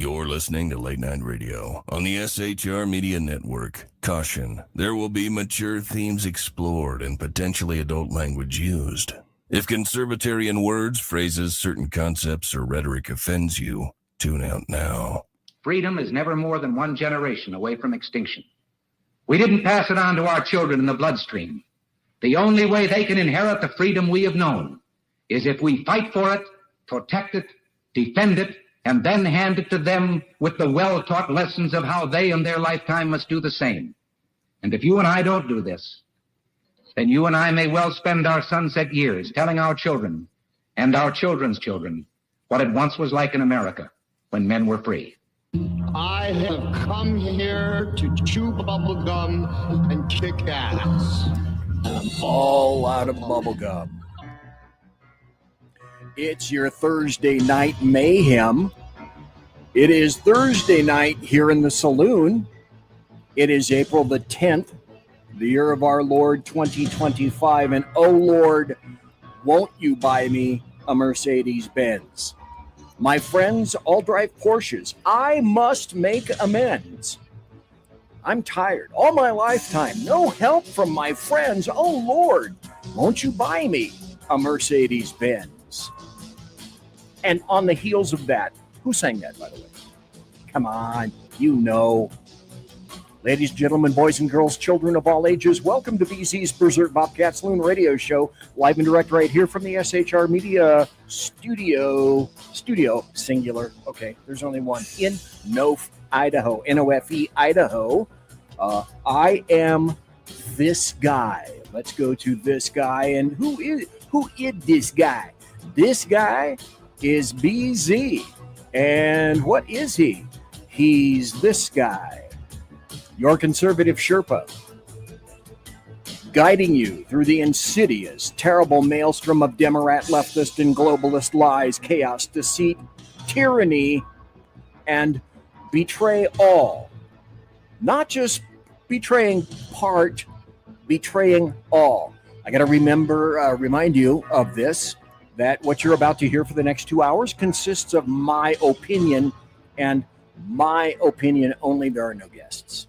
You're listening to Late Night Radio on the SHR Media Network. Caution, there will be mature themes explored and potentially adult language used. If conservatarian words, phrases, certain concepts, or rhetoric offends you, tune out now. Freedom is never more than one generation away from extinction. We didn't pass it on to our children in the bloodstream. The only way they can inherit the freedom we have known is if we fight for it, protect it, defend it, and then hand it to them with the well-taught lessons of how they in their lifetime must do the same. And if you and I don't do this, then you and I may well spend our sunset years telling our children and our children's children what it once was like in America when men were free. I have come here to chew bubble gum and kick ass. I'm all out of bubble gum. It's your Thursday night mayhem. It is Thursday night here in the Saloon. It is April the 10th, the year of our Lord 2025. And oh Lord, won't you buy me a Mercedes-Benz? My friends all drive Porsches. I must make amends. I'm tired. All my lifetime, no help from my friends. Oh Lord, won't you buy me a Mercedes-Benz? And on the heels of that, who sang that, by the way? Come on, you know. Ladies and gentlemen, boys and girls, children of all ages, welcome to BZ's Berserk Bobcat Saloon radio show, live and direct right here from the SHR Media studio, singular. Okay, there's only one, in Nofe, Idaho, Nofe, Idaho. I am this guy. Let's go to this guy. And who is this guy? This guy is BZ. And what is he? He's this guy, your conservative Sherpa, guiding you through the insidious, terrible maelstrom of Democrat, leftist, and globalist lies, chaos, deceit, tyranny, and betray all. Not just betraying part, betraying all. I got to remind you of this, that what you're about to hear for the next 2 hours consists of my opinion, and my opinion only. There are no guests.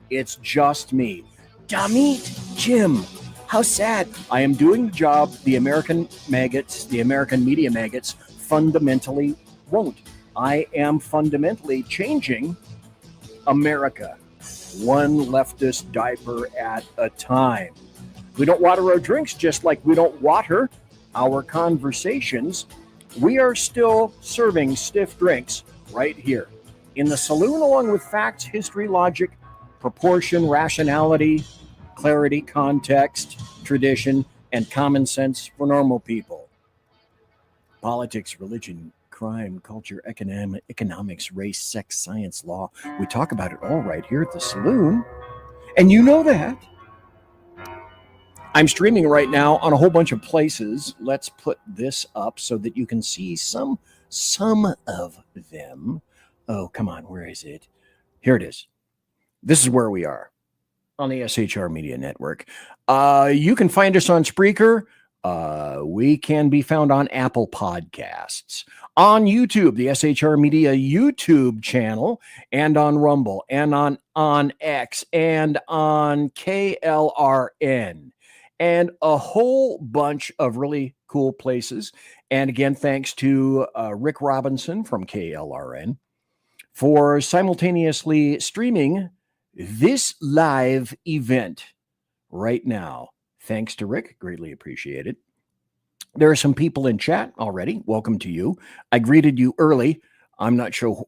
It's just me. Damit Jim. How sad. I am doing the job the American maggots, the American media maggots, fundamentally won't. I am fundamentally changing America, one leftist diaper at a time. We don't water our drinks just like we don't water our conversations. We are still serving stiff drinks right here in the Saloon, along with facts, history, logic, proportion, rationality, clarity, context, tradition, and common sense for normal people. Politics, religion, crime, culture, economics, race, sex, science, law. We talk about it all right here at the Saloon. And you know that. I'm streaming right now on a whole bunch of places. Let's put this up so that you can see some of them. Oh, come on. Where is it? Here it is. This is where we are on the SHR Media Network. You can find us on Spreaker. We can be found on Apple Podcasts, on YouTube, the SHR Media YouTube channel, and on Rumble, and on X, and on KLRN, and a whole bunch of really cool places. And again, thanks to Rick Robinson from KLRN for simultaneously streaming this live event right now. Thanks to Rick. Greatly appreciate it. There are some people in chat already. Welcome to you. I greeted you early. I'm not sure.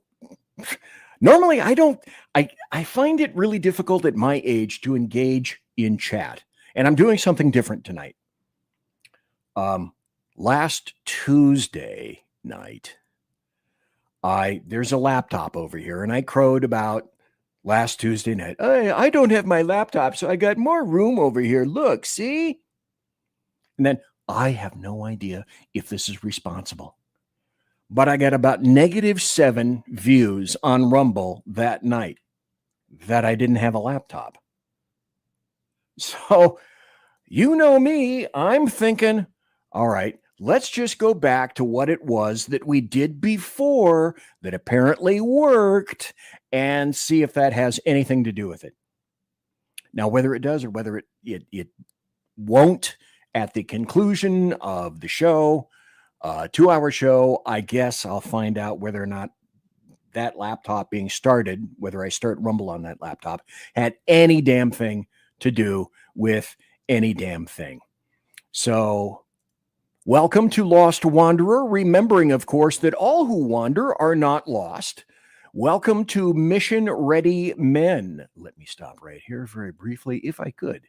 Normally, I find it really difficult at my age to engage in chat. And I'm doing something different tonight. Last Tuesday night, there's a laptop over here, and I crowed about last Tuesday night. I don't have my laptop, so I got more room over here. Look, see? And then I have no idea if this is responsible, but I got about -7 views on Rumble that night that I didn't have a laptop. So, you know me, I'm thinking, all right, let's just go back to what it was that we did before that apparently worked and see if that has anything to do with it. Now, whether it does or whether it won't at the conclusion of the show, 2-hour show, I guess I'll find out whether or not that laptop being started, whether I start Rumble on that laptop, had any damn thing to do with any damn thing. So, welcome to Lost Wanderer, remembering, of course, that all who wander are not lost. Welcome to Mission Ready Men. Let me stop right here very briefly, if I could.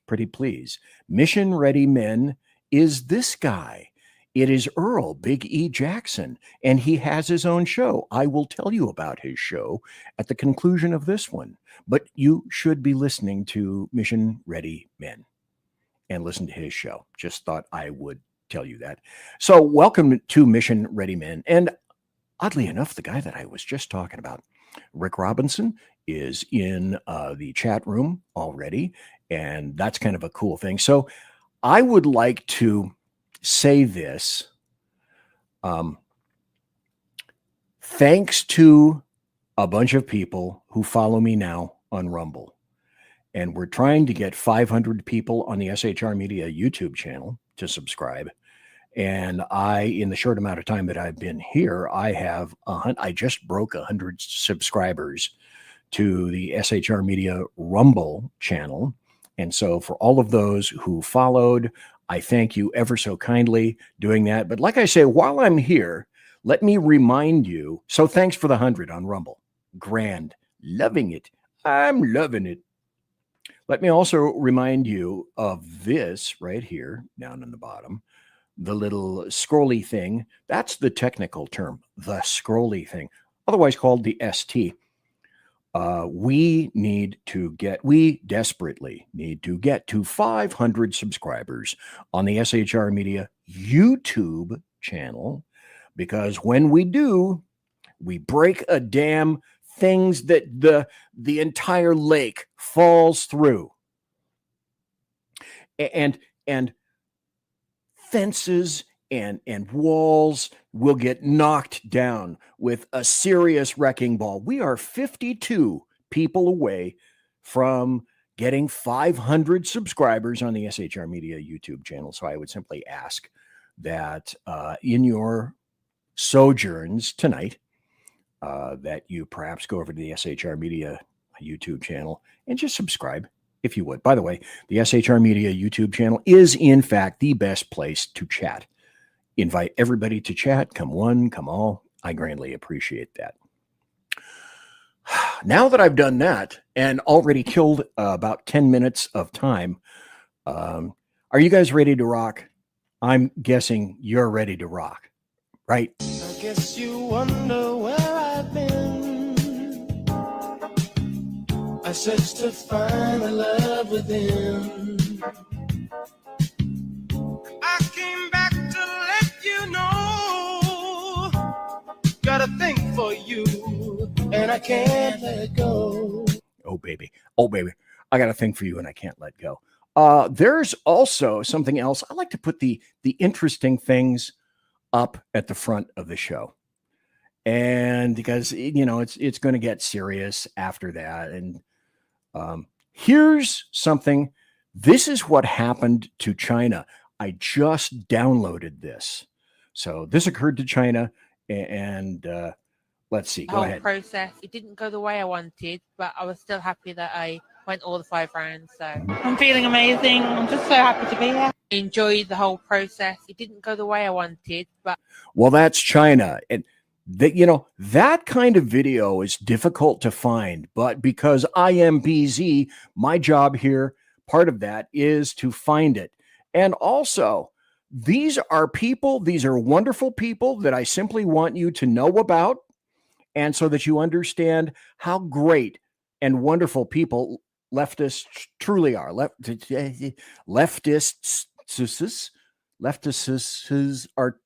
Pretty please. Mission Ready Men is this guy. It is Earl Big E Jackson, and he has his own show. I will tell you about his show at the conclusion of this one, but you should be listening to Mission Ready Men and listen to his show. Just thought I would tell you that. So welcome to Mission Ready Men. And oddly enough, the guy that I was just talking about, Rick Robinson, is in the chat room already, and that's kind of a cool thing. So I would like to say this. Thanks to a bunch of people who follow me now on Rumble. And we're trying to get 500 people on the SHR Media YouTube channel to subscribe. And in the short amount of time that I've been here, I just broke 100 subscribers to the SHR Media Rumble channel. And so for all of those who followed, I thank you ever so kindly doing that. But like I say, while I'm here, let me remind you. So thanks for the 100 on Rumble. Grand. Loving it. I'm loving it. Let me also remind you of this right here down in the bottom. The little scrolly thing. That's the technical term. The scrolly thing. Otherwise called the ST. We desperately need to get to 500 subscribers on the SHR Media YouTube channel, because when we do, we break a damn things that the entire lake falls through. And fences and walls will get knocked down with a serious wrecking ball. We are 52 people away from getting 500 subscribers on the SHR Media YouTube channel. So I would simply ask that in your sojourns tonight, that you perhaps go over to the SHR Media YouTube channel and just subscribe, if you would. By the way, the SHR Media YouTube channel is, in fact, the best place to chat. Invite everybody to chat. Come one, come all. I grandly appreciate that. Now that I've done that and already killed about 10 minutes of time, are you guys ready to rock? I'm guessing you're ready to rock, right? I guess you wonder where I've been. I searched to find the love within. I came back to let you know. Got a thing for you, and I can't let go. Oh, baby. Oh, baby. I got a thing for you, and I can't let go. There's also something else. I like to put the interesting things up at the front of the show. And because, you know, it's going to get serious after that. And here's something. This is what happened to China. I just downloaded this. So this occurred to China. And let's see. Go ahead. Process. It didn't go the way I wanted, but I was still happy that I went all the 5 rounds. So I'm feeling amazing. I'm just so happy to be here. I enjoyed the whole process. It didn't go the way I wanted, but well, that's China. And that, you know, that kind of video is difficult to find, but because I am BZ, my job here, part of that is to find it. And also, these are people, these are wonderful people that I simply want you to know about, and so that you understand how great and wonderful people leftists truly are. Leftists are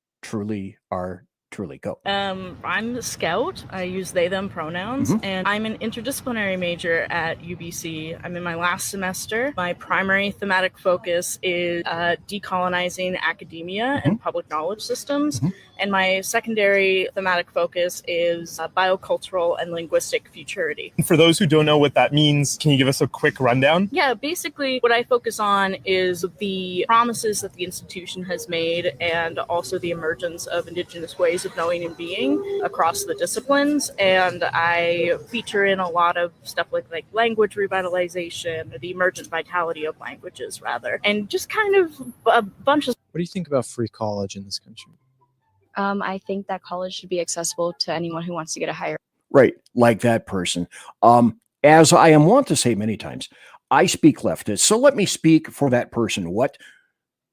truly. Go. I'm a scout. I use they, them pronouns, and I'm an interdisciplinary major at UBC. I'm in my last semester. My primary thematic focus is decolonizing academia and public knowledge systems, and my secondary thematic focus is biocultural and linguistic futurity. For those who don't know what that means, can you give us a quick rundown? Yeah, basically what I focus on is the promises that the institution has made and also the emergence of Indigenous ways of knowing and being across the disciplines. And I feature in a lot of stuff like language revitalization, or the emergent vitality of languages, rather, and just kind of a bunch of... What do you think about free college in this country? I think that college should be accessible to anyone who wants to get a higher. Right, like that person. As I am wont to say many times, I speak leftist, so let me speak for that person.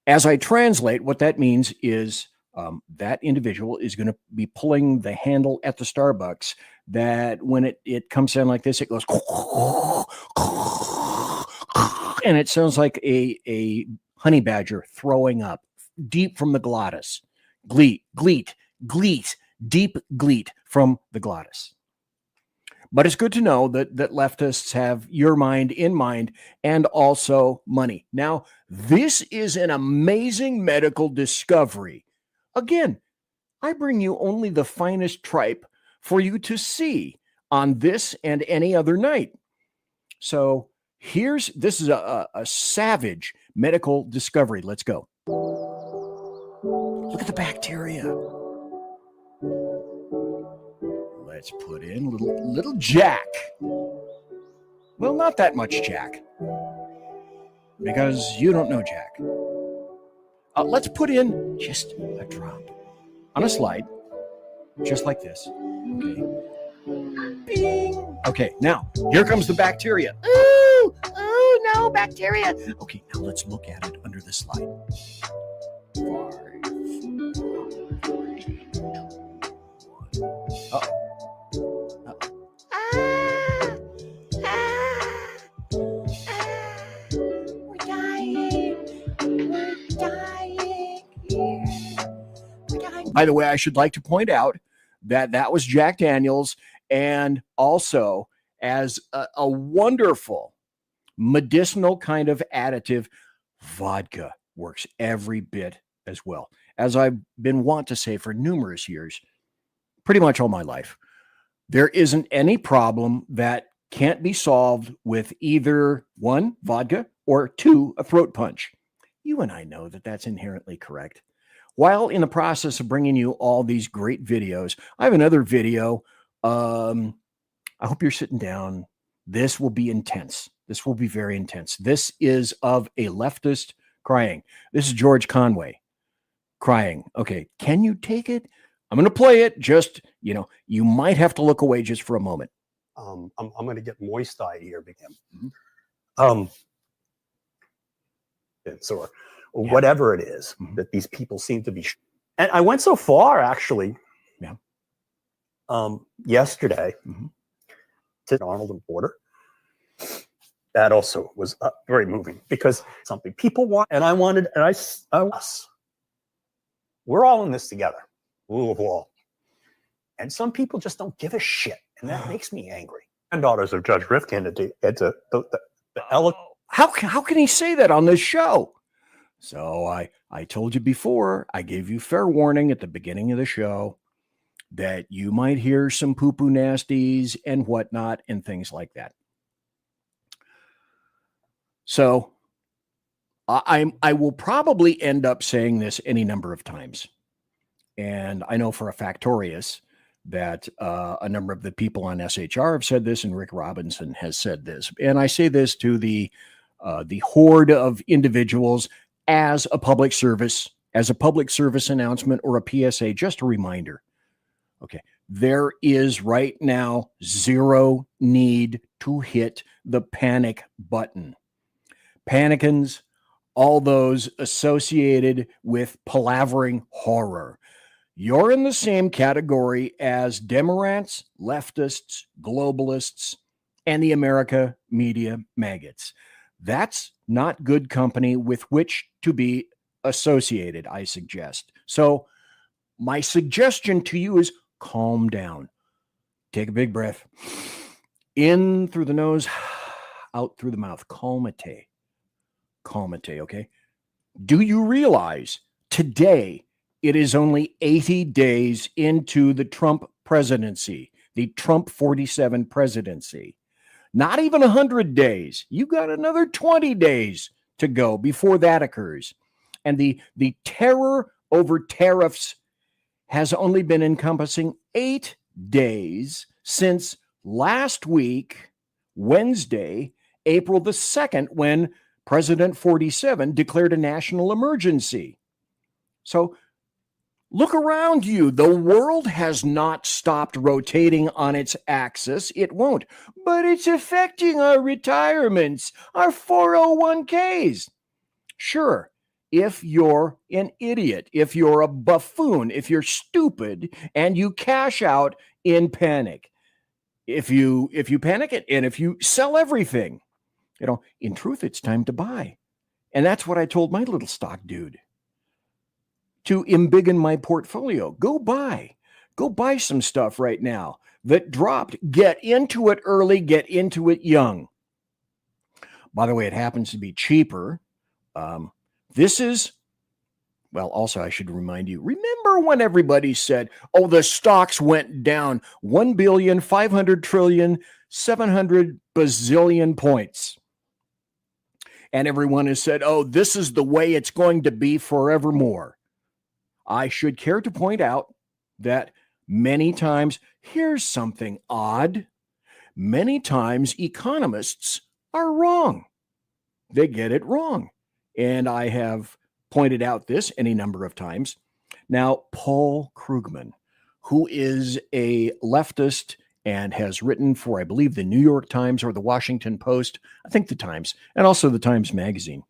As I translate, what that means is that individual is going to be pulling the handle at the Starbucks that when it comes down like this, it goes, and it sounds like a honey badger throwing up deep from the glottis. Gleet, gleet, gleet, deep gleet from the glottis. But it's good to know that leftists have your mind in mind and also money. Now, this is an amazing medical discovery. Again, I bring you only the finest tripe for you to see on this and any other night. So this is a savage medical discovery. Let's go. Look at the bacteria. Let's put in little Jack. Well, not that much Jack, because you don't know Jack. Let's put in just a drop on a slide, just like this. Okay. Bing. Okay, now here comes the bacteria. Ooh, no, bacteria. Okay, now let's look at it under the slide. 5, 4, 3, 2, 1. Uh-oh. We're dying. We're dying here. We're dying. By the way, I should like to point out that was Jack Daniels, and also as a wonderful medicinal kind of additive, vodka works every bit as well. As I've been wont to say for numerous years, pretty much all my life, there isn't any problem that can't be solved with either 1, vodka, or 2, a throat punch. You and I know that that's inherently correct. While in the process of bringing you all these great videos, I have another video. I hope you're sitting down. This will be intense. This will be very intense. This is of a leftist crying. This is George Conway crying. Okay, can you take it? I'm going to play it. Just, you might have to look away just for a moment. I'm going to get moist-eyed here, again. Or whatever it is that these people seem to be. And I went so far, actually, yesterday to Arnold and Porter. That also was very moving, because something people want, and I wanted, and us. We're all in this together. Rule of law. And some people just don't give a shit, and that makes me angry. And daughters of Judge Rifkin, How can he say that on this show? So I told you before, I gave you fair warning at the beginning of the show that you might hear some poo-poo nasties and whatnot and things like that. So I will probably end up saying this any number of times. And I know for a factorious that a number of the people on SHR have said this, and Rick Robinson has said this. And I say this to the horde of individuals as a public service announcement or a PSA, just a reminder. Okay, there is right now zero need to hit the panic button. Panicans, all those associated with palavering horror. You're in the same category as Democrats, leftists, globalists, and the America media maggots. That's not good company with which to be associated, I suggest. So my suggestion to you is calm down. Take a big breath. In through the nose, out through the mouth. Calmate. Calmate, okay? Do you realize today it is only 80 days into the Trump presidency, the Trump 47 presidency? Not even 100 days. You got another 20 days to go before that occurs. And the terror over tariffs has only been encompassing 8 days since last week, Wednesday, April the 2nd, when President 47 declared a national emergency. So look around you. The world has not stopped rotating on its axis. It won't. But it's affecting our retirements, our 401ks. Sure, if you're an idiot, if you're a buffoon, if you're stupid, and you cash out in panic, if you panic it, and if you sell everything, in truth, it's time to buy. And that's what I told my little stock dude. To embiggen my portfolio, go buy some stuff right now that dropped. Get into it early, get into it young. By the way, it happens to be cheaper. This is, well, also I should remind you, remember when everybody said, oh, the stocks went down 1,500,000,700 bazillion points. And everyone has said, oh, this is the way it's going to be forevermore. I should care to point out that many times, here's something odd. Many times economists are wrong. They get it wrong. And I have pointed out this any number of times. Now, Paul Krugman, who is a leftist and has written for, I believe, the New York Times or the Washington Post, I think the Times, and also the Times Magazine,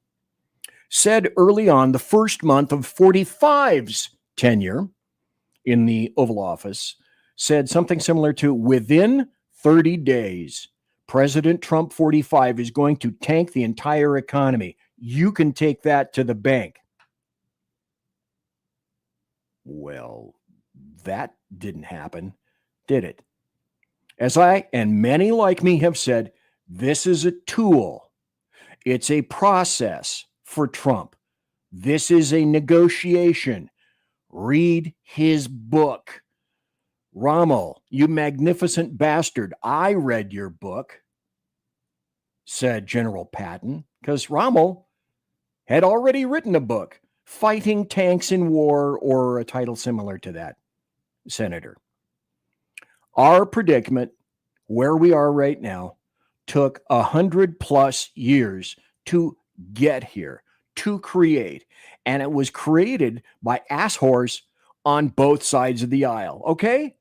said early on, the first month of 45's tenure in the Oval Office, said something similar to, within 30 days, President Trump 45 is going to tank the entire economy. You can take that to the bank. Well, that didn't happen, did it? As I and many like me have said, this is a tool. It's a process for Trump. This is a negotiation. Read his book. Rommel, you magnificent bastard. I read your book, said General Patton, because Rommel had already written a book, Fighting Tanks in War, or a title similar to that, Senator. Our predicament, where we are right now, took 100+ years to get here, to create. And it was created by asshores on both sides of the aisle, okay?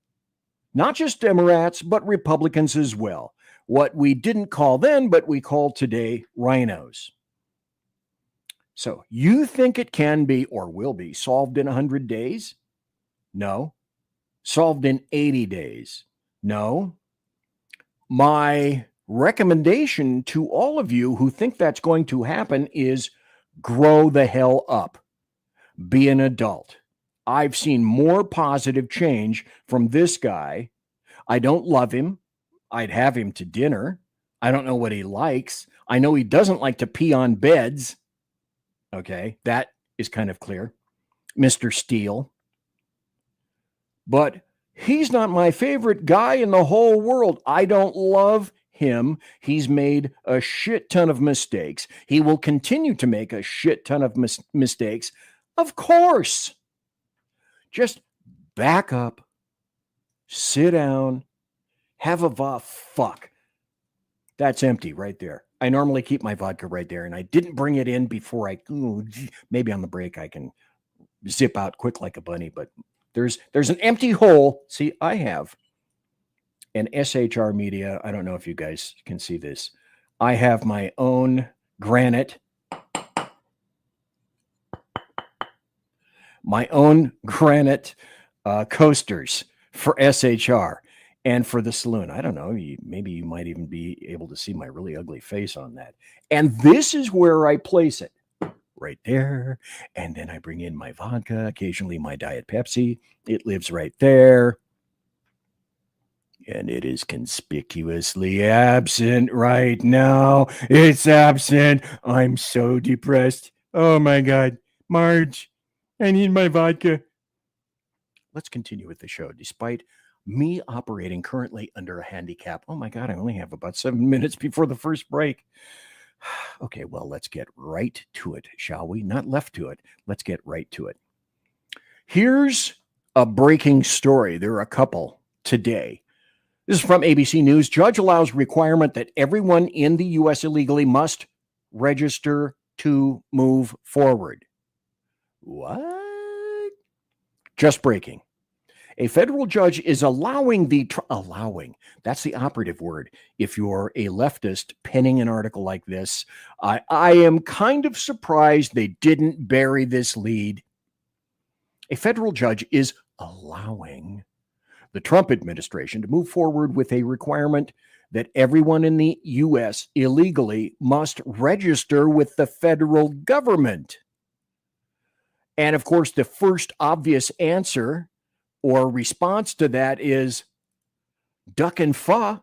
Not just Democrats, but Republicans as well. What we didn't call then, but we call today, rhinos. So you think it can be or will be solved in 100 days? No. Solved in 80 days? No. My recommendation to all of you who think that's going to happen is grow the hell up. Be an adult. I've seen more positive change from this guy. I don't love him. I'd have him to dinner. I don't know what he likes. I know he doesn't like to pee on beds. Okay, that is kind of clear. Mr. Steele. But he's not my favorite guy in the whole world. I don't love him. He's made a shit ton of mistakes. He will continue to make a shit ton of mistakes. Of course. Just back up, sit down, have a fuck. That's empty right there. I normally keep my vodka right there, and I didn't bring it in before maybe on the break I can zip out quick like a bunny, but there's an empty hole. See, I have an SHR Media. I don't know if you guys can see this. I have my own granite. Coasters for SHR and for the Saloon. I don't know. Maybe you might even be able to see my really ugly face on that. And this is where I place it. right there. And then I bring in my vodka, occasionally my Diet Pepsi. It lives right there. And it is conspicuously absent right now. It's absent. I'm so depressed. Oh my God. Marge, I need my vodka. Let's continue with the show. Despite me operating currently under a handicap. Oh my God, I only have about 7 minutes before the first break. Okay, well, let's get right to it, shall we? Not left to it. Let's get right to it. Here's a breaking story. There are a couple today. This is from ABC News. Judge allows requirement that everyone in the U.S. illegally must register to move forward. What? Just breaking. A federal judge is allowing that's the operative word. If you're a leftist penning an article like this, I am kind of surprised they didn't bury this lead. A federal judge is allowing the Trump administration to move forward with a requirement that everyone in the U.S. illegally must register with the federal government. And of course, the first obvious answer or response to that is duck and fa,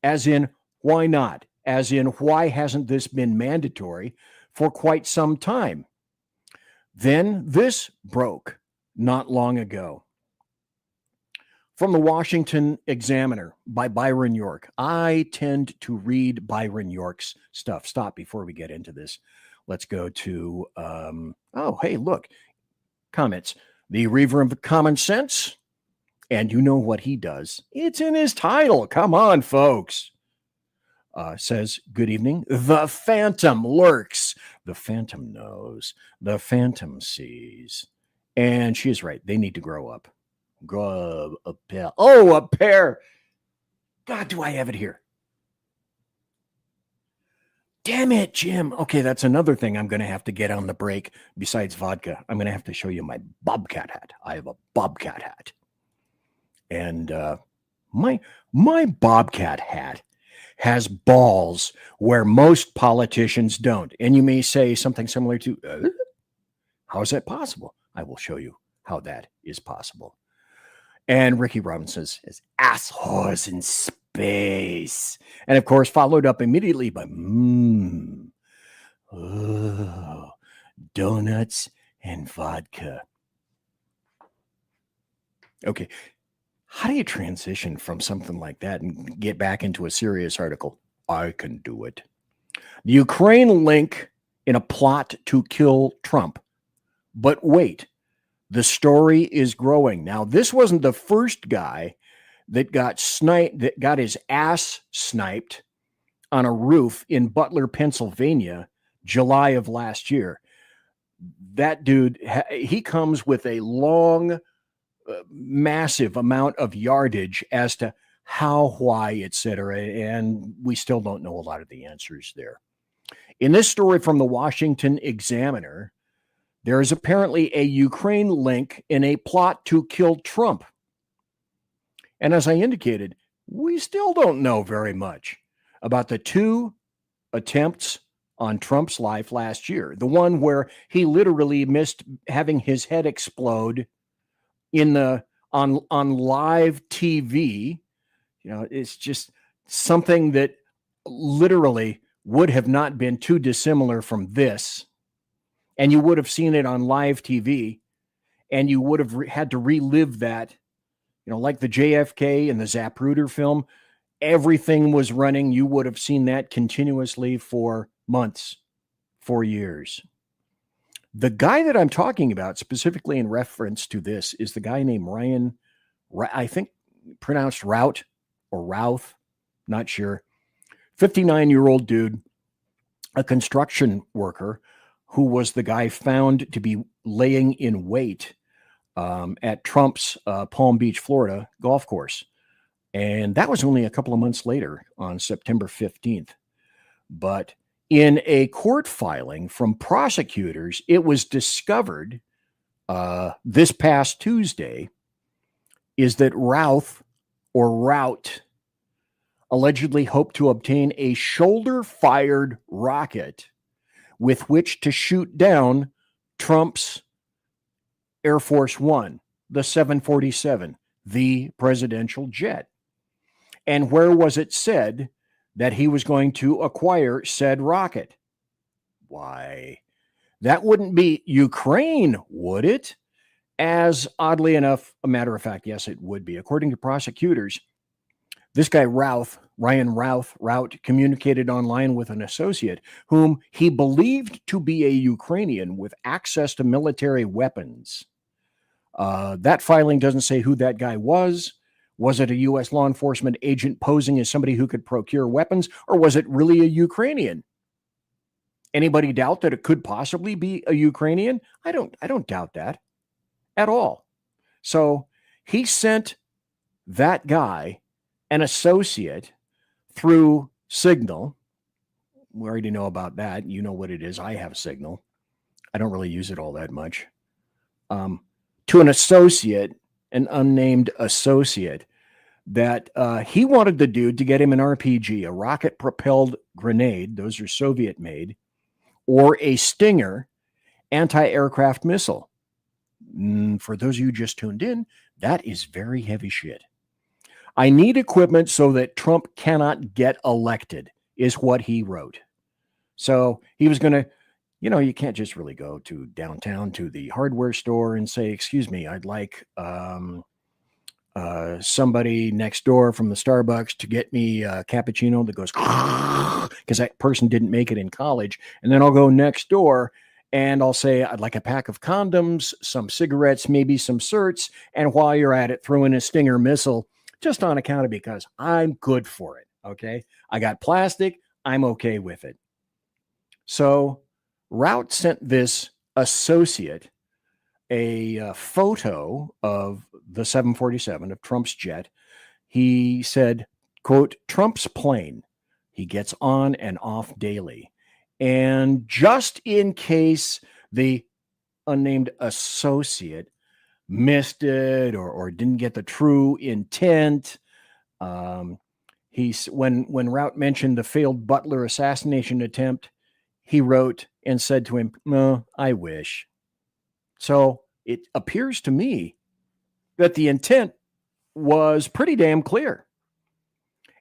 as in, why not? As in, why hasn't this been mandatory for quite some time? Then this broke not long ago. From the Washington Examiner by Byron York. I tend to read Byron York's stuff. Stop before we get into this. Let's go to, hey, look, comments. The Reaver of Common Sense. And you know what he does. It's in his title. Come on, folks. Says, good evening. The Phantom lurks. The Phantom knows. The Phantom sees. And she is right. They need to grow up. Grow a pair. Oh, a pair. God, do I have it here? Damn it, Jim. Okay, that's another thing I'm going to have to get on the break besides vodka. I'm going to have to show you my Bobcat hat. I have a Bobcat hat. And my Bobcat hat has balls where most politicians don't. And you may say something similar to, how is that possible? I will show you how that is possible. And Ricky Robinson says, assholes in space. And of course, followed up immediately by, donuts and vodka. Okay. How do you transition from something like that and get back into a serious article? I can do it. The Ukraine link in a plot to kill Trump. But wait. The story is growing. Now, this wasn't the first guy that got sniped, that got his ass sniped on a roof in Butler, Pennsylvania, July of last year. That dude, he comes with a long, massive amount of yardage as to how, why, etc. And we still don't know a lot of the answers there. In this story from the Washington Examiner, there is apparently a Ukraine link in a plot to kill Trump. And as I indicated, we still don't know very much about the two attempts on Trump's life last year. The one where he literally missed having his head explode on live TV. You know, it's just something that literally would have not been too dissimilar from this. And you would have seen it on live TV, and you would have had to relive that, you know, like the JFK and the Zapruder film. Everything was running. You would have seen that continuously for months, for years. The guy that I'm talking about, specifically in reference to this, is the guy named Ryan, I think pronounced Rout or Routh, not sure. 59-year-old dude, a construction worker, who was the guy found to be laying in wait at Trump's Palm Beach, Florida golf course. And that was only a couple of months later on September 15th. But in a court filing from prosecutors, it was discovered this past Tuesday is that Routh allegedly hoped to obtain a shoulder-fired rocket with which to shoot down Trump's Air Force One, the 747, the presidential jet. And where was it said that he was going to acquire said rocket? Why, that wouldn't be Ukraine, would it? As oddly enough, a matter of fact, yes, it would be. According to prosecutors, this guy Ryan Routh, communicated online with an associate whom he believed to be a Ukrainian with access to military weapons. That filing doesn't say who that guy was. Was it a U.S. law enforcement agent posing as somebody who could procure weapons, or was it really a Ukrainian? Anybody doubt that it could possibly be a Ukrainian? I don't doubt that at all. So he sent that guy, an associate, through Signal. We already know about that. You know what it is. I have Signal. I don't really use it all that much. To an associate, an unnamed associate, that he wanted the dude to get him an RPG, a rocket-propelled grenade, those are Soviet-made, or a Stinger anti-aircraft missile. For those of you just tuned in, that is very heavy shit. I need equipment so that Trump cannot get elected, is what he wrote. So he was going to, you can't just really go to downtown to the hardware store and say, excuse me, I'd like somebody next door from the Starbucks to get me a cappuccino that goes, because that person didn't make it in college. And then I'll go next door and I'll say, I'd like a pack of condoms, some cigarettes, maybe some certs. And while you're at it, throw in a Stinger missile just on account of because I'm good for it. Okay. I got plastic. I'm okay with it. So Rout sent this associate a photo of the 747 of Trump's jet. He said, quote, Trump's plane. He gets on and off daily. And just in case the unnamed associate missed it or didn't get the true intent, when Rout mentioned the failed Butler assassination attempt, he wrote and said to him, no, I wish. So it appears to me that the intent was pretty damn clear.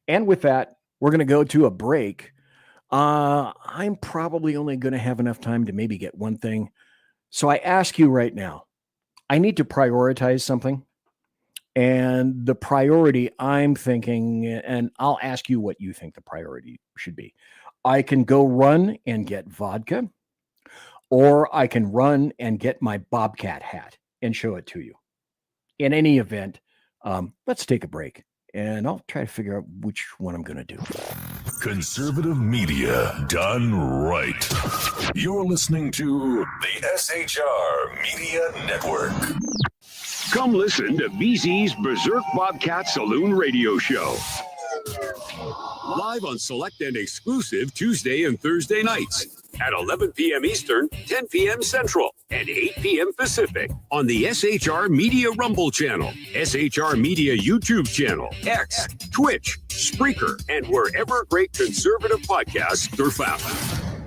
And with that, we're going to go to a break. I'm probably only going to have enough time to maybe get one thing. So I ask you right now, I need to prioritize something. And the priority I'm thinking, and I'll ask you what you think the priority should be. I can go run and get vodka, or I can run and get my Bobcat hat and show it to you. In any event, let's take a break, and I'll try to figure out which one I'm going to do. Conservative media done right. You're listening to the SHR Media Network. Come listen to BZ's Berserk Bobcat Saloon radio show. Live on select and exclusive Tuesday and Thursday nights at 11 p.m. Eastern, 10 p.m. Central, and 8 p.m. Pacific on the SHR Media Rumble channel, SHR Media YouTube channel, X, Twitch, Spreaker, and wherever great conservative podcasts are found.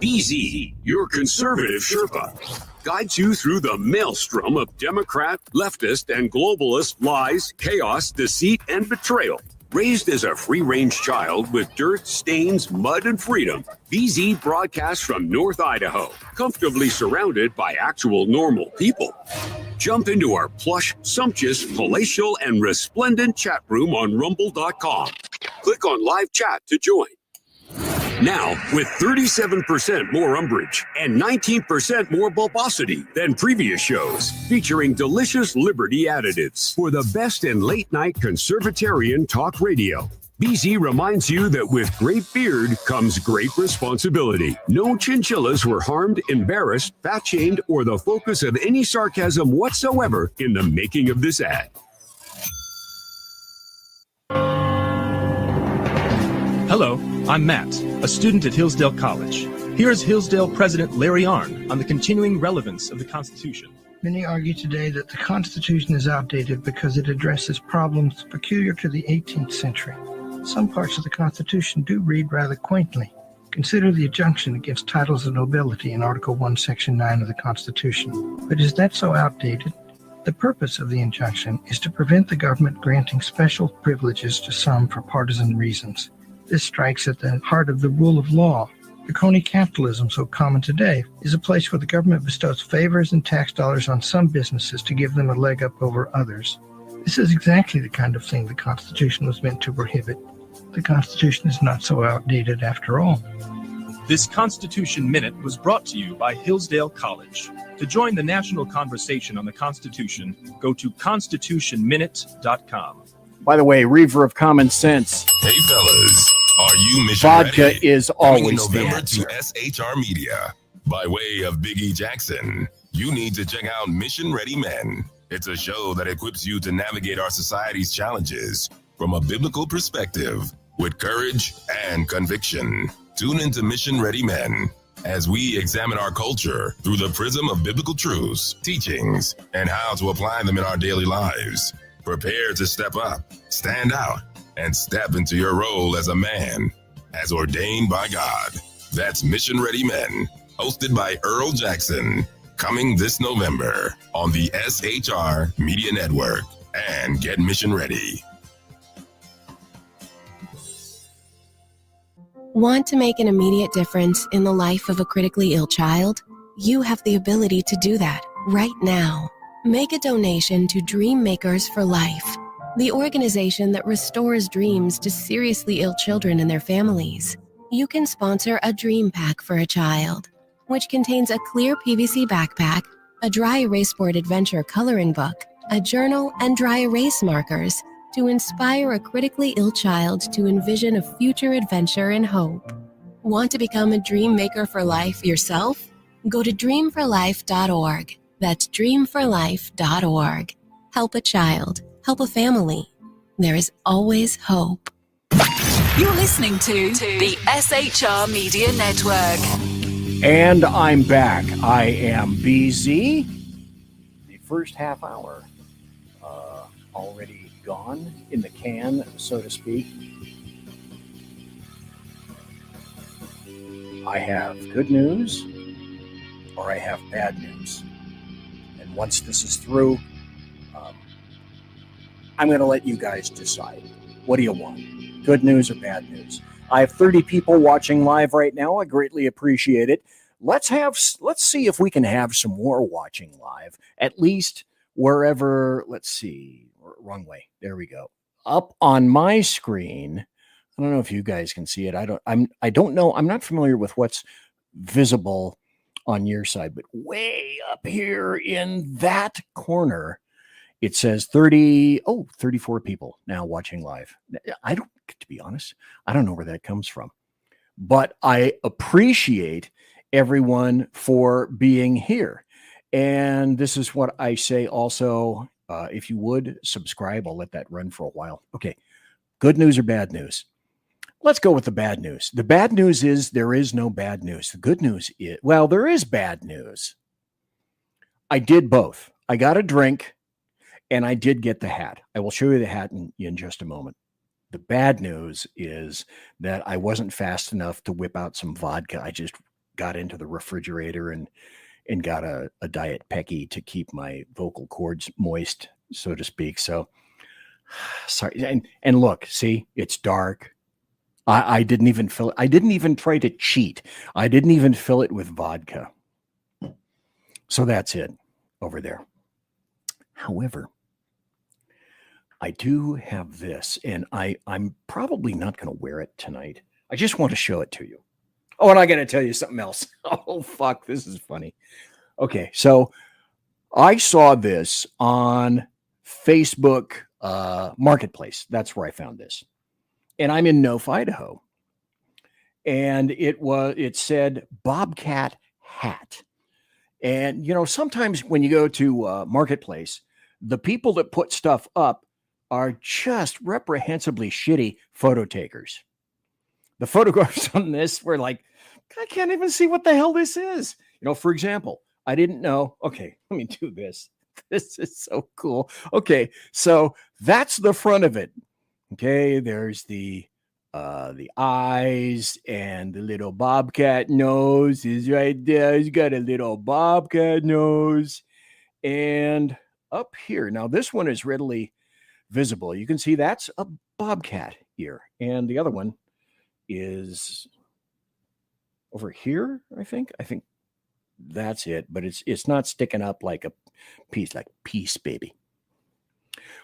BZ, your conservative Sherpa, guides you through the maelstrom of Democrat, leftist, and globalist lies, chaos, deceit, and betrayal. Raised as a free-range child with dirt, stains, mud, and freedom, BZ broadcasts from North Idaho, comfortably surrounded by actual normal people. Jump into our plush, sumptuous, palatial, and resplendent chat room on rumble.com. Click on live chat to join. Now, with 37% more umbrage and 19% more bulbosity than previous shows, featuring delicious Liberty additives for the best in late-night Conservatarian talk radio. BZ reminds you that with great beard comes great responsibility. No chinchillas were harmed, embarrassed, fat-shamed, or the focus of any sarcasm whatsoever in the making of this ad. Hello, I'm Matt, a student at Hillsdale College. Here's Hillsdale President Larry Arnn on the continuing relevance of the Constitution. Many argue today that the Constitution is outdated because it addresses problems peculiar to the 18th century. Some parts of the Constitution do read rather quaintly. Consider the injunction against titles of nobility in Article 1, Section 9 of the Constitution. But is that so outdated? The purpose of the injunction is to prevent the government granting special privileges to some for partisan reasons. This strikes at the heart of the rule of law. The crony capitalism so common today is a place where the government bestows favors and tax dollars on some businesses to give them a leg up over others. This is exactly the kind of thing the Constitution was meant to prohibit. The Constitution is not so outdated after all. This Constitution Minute was brought to you by Hillsdale College. To join the national conversation on the Constitution, go to constitutionminute.com. By the way, Reaver of Common Sense. Hey, fellas, are you mission Vodka ready? is Coming in always the November answer. to SHR Media. By way of Big E Jackson, you need to check out Mission Ready Men. It's a show that equips you to navigate our society's challenges from a biblical perspective with courage and conviction. Tune into Mission Ready Men as we examine our culture through the prism of biblical truths, teachings, and how to apply them in our daily lives. Prepare to step up, stand out, and step into your role as a man, as ordained by God. That's Mission Ready Men, hosted by Earl Jackson, coming this November on the SHR Media Network. And get mission ready. Want to make an immediate difference in the life of a critically ill child? You have the ability to do that right now. Make a donation to Dream Makers for Life, the organization that restores dreams to seriously ill children and their families. You can sponsor a dream pack for a child, which contains a clear PVC backpack, a dry erase board adventure coloring book, a journal, and dry erase markers to inspire a critically ill child to envision a future adventure and hope. Want to become a dream maker for life yourself? Go to dreamforlife.org. That's dreamforlife.org. Help a child. Help a family. There is always hope. You're listening to the SHR Media Network. And I'm back. I am BZ. The first half hour already gone in the can, so to speak. I have good news or I have bad news. And once this is through, I'm going to let you guys decide. What do you want? Good news or bad news? I have 30 people watching live right now. I greatly appreciate it. Let's see if we can have some more watching live, at least wherever. Let's see. Wrong way. There we go. Up on my screen. I don't know if you guys can see it. I don't know. I'm not familiar with what's visible on your side, but way up here in that corner, it says 34 people now watching live. To be honest, I don't know where that comes from, but I appreciate everyone for being here. And this is what I say also. If you would subscribe, I'll let that run for a while. Okay. Good news or bad news? Let's go with the bad news. The bad news is there is no bad news. The good news is, well, there is bad news. I did both. I got a drink and I did get the hat. I will show you the hat in just a moment. The bad news is that I wasn't fast enough to whip out some vodka. I just got into the refrigerator and got a Diet Pecky to keep my vocal cords moist, so to speak. So sorry. And look, see, it's dark. I didn't even fill it. I didn't even try to cheat. I didn't even fill it with vodka. So that's it over there. However, I do have this, and I'm probably not going to wear it tonight. I just want to show it to you. Oh, and I got to tell you something else. Oh, fuck. This is funny. Okay. So I saw this on Facebook Marketplace. That's where I found this. And I'm in Nome, Idaho. And it said Bobcat hat. And, sometimes when you go to Marketplace, the people that put stuff up are just reprehensibly shitty photo takers. The photographs on this were like, I can't even see what the hell this is. For example, I didn't know. Okay, let me do this. This is so cool. Okay, so that's the front of it. Okay, there's the the eyes, and the little bobcat nose is right there. He's got a little bobcat nose. And up here, now this one is readily visible. You can see that's a bobcat ear. And the other one is over here, I think. I think that's it, but it's not sticking up like a piece, like peace, baby.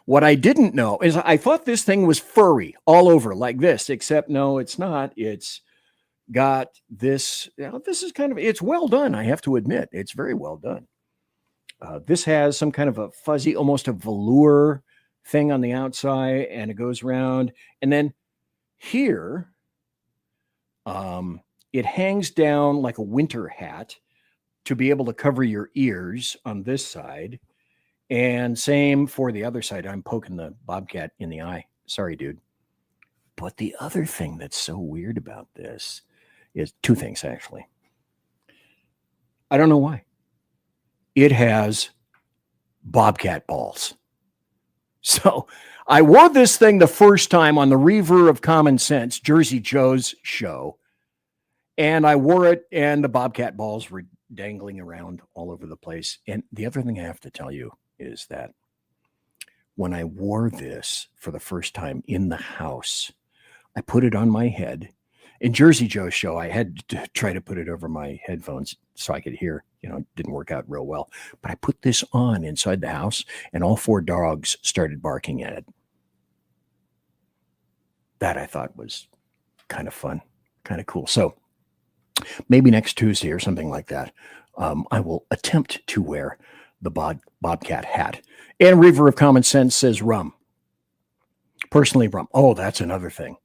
What I didn't know is I thought this thing was furry all over like this, except no, it's not. It's got this, this is kind of, it's well done. I have to admit, it's very well done. This has some kind of a fuzzy, almost a velour thing on the outside, and it goes around. And then here, it hangs down like a winter hat to be able to cover your ears on this side. And same for the other side. I'm poking the bobcat in the eye. Sorry, dude. But the other thing that's so weird about this is two things, actually. I don't know why. It has bobcat balls. So I wore this thing the first time on the Reaver of Common Sense, Jersey Joe's show. And I wore it, and the bobcat balls were dangling around all over the place. And the other thing I have to tell you is that when I wore this for the first time in the house, I put it on my head. In Jersey Joe's show, I had to try to put it over my headphones so I could hear. It didn't work out real well. But I put this on inside the house, and all 4 dogs started barking at it. That I thought was kind of fun, kind of cool. So maybe next Tuesday or something like that, I will attempt to wear the bobcat hat. And Reaver of Common Sense says rum. Personally, rum. Oh, that's another thing.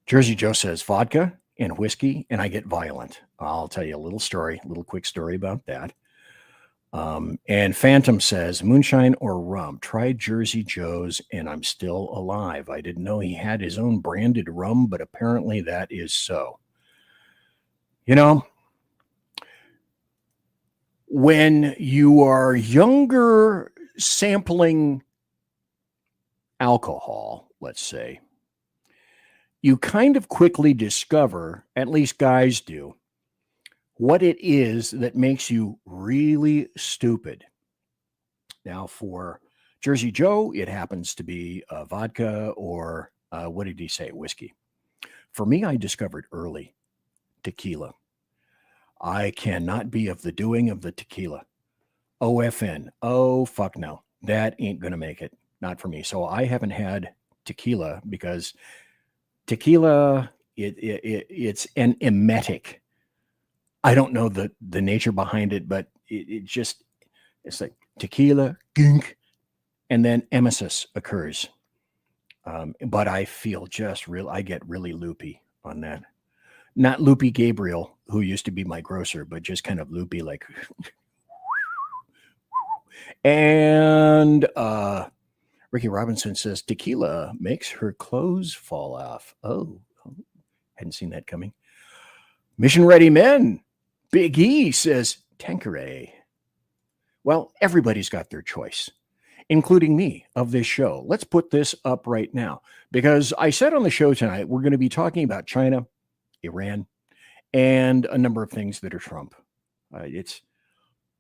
Jersey Joe says vodka and whiskey, and I get violent. I'll tell you a little quick story about that. And Phantom says moonshine or rum. Tried Jersey Joe's, and I'm still alive. I didn't know he had his own branded rum, but apparently that is so. When you are younger, sampling alcohol, let's say, you kind of quickly discover, at least guys do, what it is that makes you really stupid. Now, for Jersey Joe, it happens to be vodka or, what did he say, whiskey. For me, I discovered early tequila. I cannot be of the doing of the tequila. OFN. Oh, fuck no. That ain't going to make it. Not for me. So I haven't had tequila because tequila, it's an emetic. I don't know the nature behind it, but it's like tequila, gink, and then emesis occurs. But I feel I get really loopy on that. Not Loopy Gabriel, who used to be my grocer, but just kind of loopy, like. And Ricky Robinson says tequila makes her clothes fall off. Oh, hadn't seen that coming. Mission Ready Men. Big E says Tanqueray. Well, everybody's got their choice, including me of this show. Let's put this up right now, because I said on the show tonight, we're going to be talking about China, Iran, and a number of things that are Trump.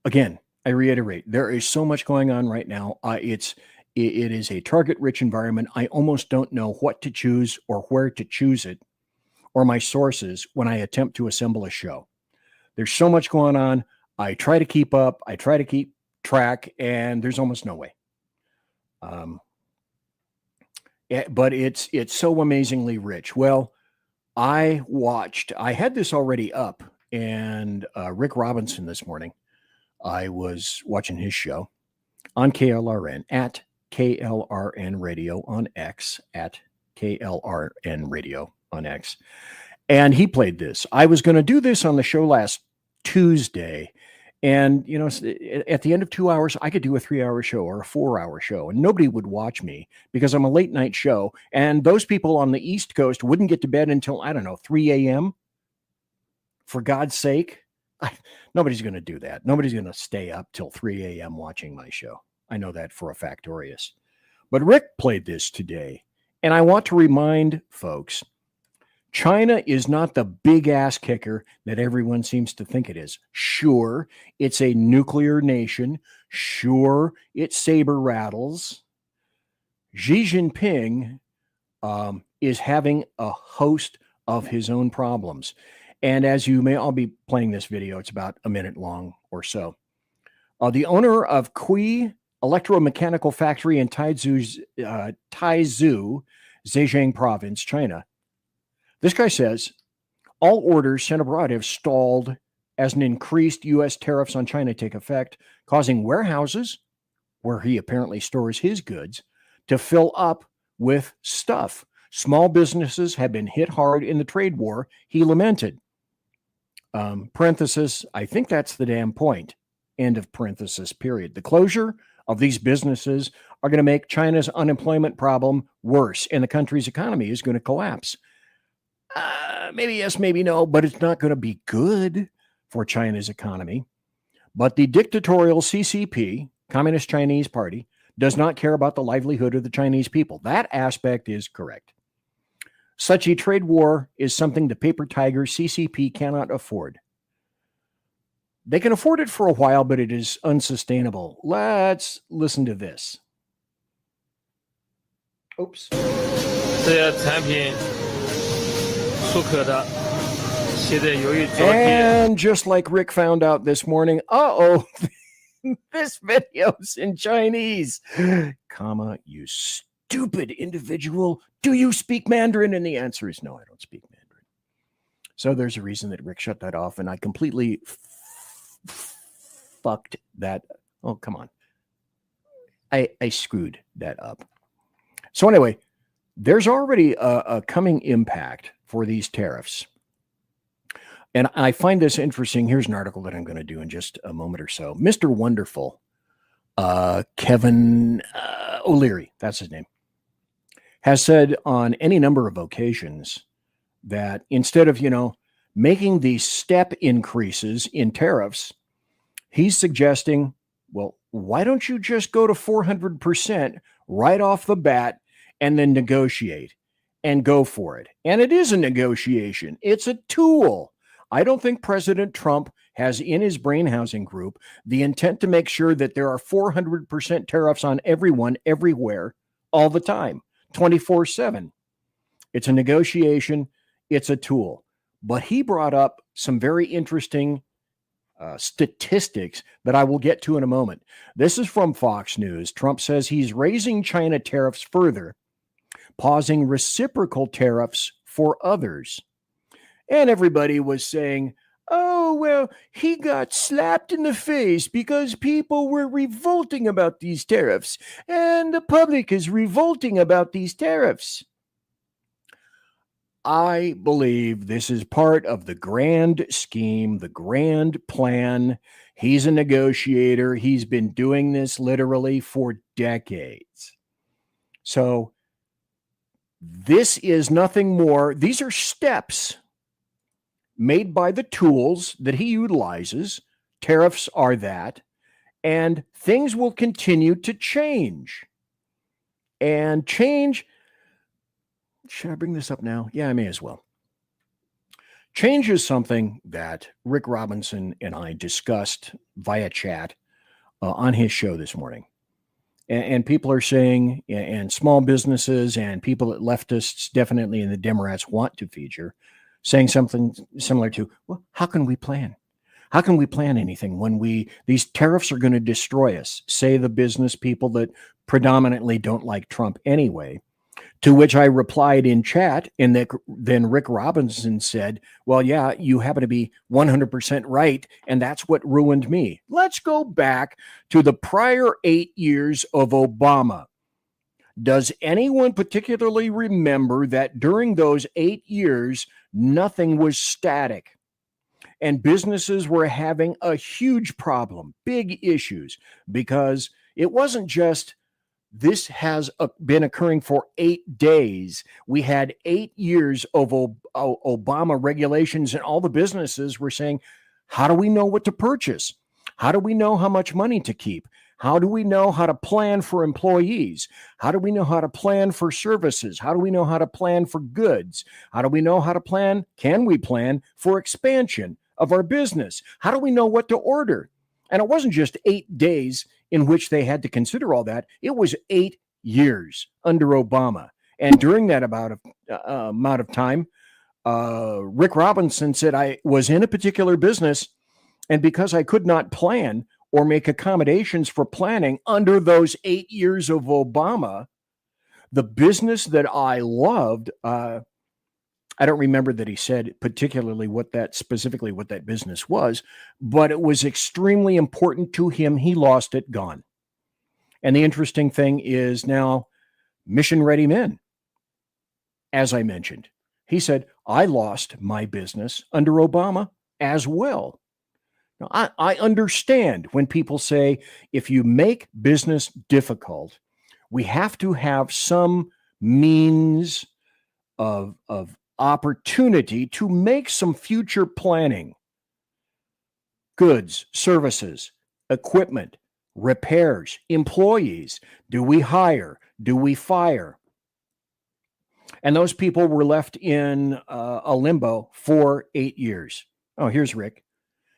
Again, I reiterate, there is so much going on right now. It is a target-rich environment. I almost don't know what to choose or where to choose it, or my sources when I attempt to assemble a show. There's so much going on. I try to keep up. I try to keep track, and there's almost no way. But it's so amazingly rich. Well, I had this already up, and Rick Robinson this morning, I was watching his show on KLRN, at KLRN Radio on X, at KLRN Radio on X. And he played this. I was going to do this on the show last Tuesday. And, at the end of 2 hours, I could do a 3-hour show or a 4-hour show, and nobody would watch me because I'm a late night show. And those people on the East Coast wouldn't get to bed until, 3 a.m. For God's sake, nobody's going to do that. Nobody's going to stay up till 3 a.m. watching my show. I know that for a factorious. But Rick played this today, And I want to remind folks, China is not the big ass kicker that everyone seems to think it is. Sure, it's a nuclear nation. Sure, it saber rattles. Xi Jinping is having a host of his own problems. And as you may all be playing this video, it's about a minute long or so. The owner of Kui Electromechanical Factory in Taizu, Zhejiang Province, China. This guy says all orders sent abroad have stalled as an increased U.S. tariffs on China take effect, causing warehouses, where he apparently stores his goods, to fill up with stuff. Small businesses have been hit hard in the trade war, he lamented. Parenthesis, I think that's the damn point. End of parenthesis, period. The closure of these businesses are going to make China's unemployment problem worse, and the country's economy is going to collapse. Maybe yes, maybe no, but it's not going to be good for China's economy. But the dictatorial CCP, Communist Chinese Party, does not care about the livelihood of the Chinese people. That aspect is correct. Such a trade war is something the paper tiger CCP cannot afford. They can afford it for a while, but it is unsustainable. Let's listen to this. Oops. 这些产品 And just like Rick found out this morning, this video's in Chinese. Comma, you stupid individual. Do you speak Mandarin? And the answer is no, I don't speak Mandarin. So there's a reason that Rick shut that off, and I completely fucked that. Oh, come on. I screwed that up. So anyway, there's already a coming impact for these tariffs. And I find this interesting. Here's an article that I'm going to do in just a moment or so. Mr. Wonderful, Kevin O'Leary, that's his name, has said on any number of occasions that instead of, making these step increases in tariffs, he's suggesting, well, why don't you just go to 400% right off the bat and then negotiate and go for it? And it is a negotiation. It's a tool. I don't think President Trump has in his brain housing group the intent to make sure that there are 400% tariffs on everyone, everywhere, all the time, 24/7. It's a negotiation. It's a tool. But he brought up some very interesting statistics that I will get to in a moment. This is from Fox News. Trump says he's raising China tariffs further, pausing reciprocal tariffs for others. And everybody was saying, oh, well, he got slapped in the face because people were revolting about these tariffs, and the public is revolting about these tariffs. I believe this is part of the grand scheme, the grand plan. He's a negotiator. He's been doing this literally for decades. So this is nothing more. These are steps made by the tools that he utilizes. Tariffs are that. And things will continue to change. And change... Should I bring this up now? Yeah, I may as well. Change is something that Rick Robinson and I discussed via chat on his show this morning. And people are saying, and small businesses and people that leftists definitely in the Democrats want to feature, saying something similar to, well, how can we plan? How can we plan anything when these tariffs are going to destroy us? Say the business people that predominantly don't like Trump anyway. To which I replied in chat, and then Rick Robinson said, well, yeah, you happen to be 100% right, and that's what ruined me. Let's go back to the prior 8 years of Obama. Does anyone particularly remember that during those 8 years, nothing was static? And businesses were having a huge problem, big issues, because it wasn't just this has been occurring for 8 days. We had 8 years of Obama regulations, and all the businesses were saying, how do we know what to purchase? How do we know how much money to keep? How do we know how to plan for employees? How do we know how to plan for services? How do we know how to plan for goods? How do we know how to plan? Can we plan for expansion of our business? How do we know what to order? And it wasn't just 8 days in which they had to consider all that. It was 8 years under Obama. And during that amount of time, Rick Robinson said, I was in a particular business, and because I could not plan or make accommodations for planning under those 8 years of Obama, the business that I loved, I don't remember that he said particularly what that business was, but it was extremely important to him. He lost it, gone. And the interesting thing is now Mission Ready Men, as I mentioned, he said, I lost my business under Obama as well. Now, I understand when people say, if you make business difficult, we have to have some means of opportunity to make some future planning. Goods, services, equipment, repairs, employees. Do we hire? Do we fire? And those people were left in a limbo for 8 years. Oh, here's Rick.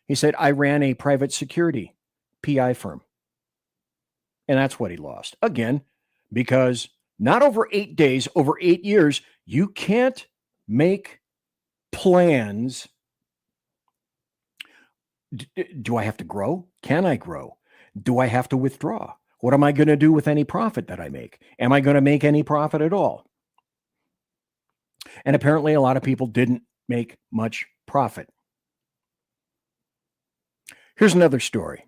He said, I ran a private security PI firm. And that's what he lost. Again, because not over 8 days, over 8 years, you can't make plans. Do I have to grow? Can I grow? Do I have to withdraw? What am I going to do with any profit that I make? Am I going to make any profit at all? And apparently a lot of people didn't make much profit. Here's another story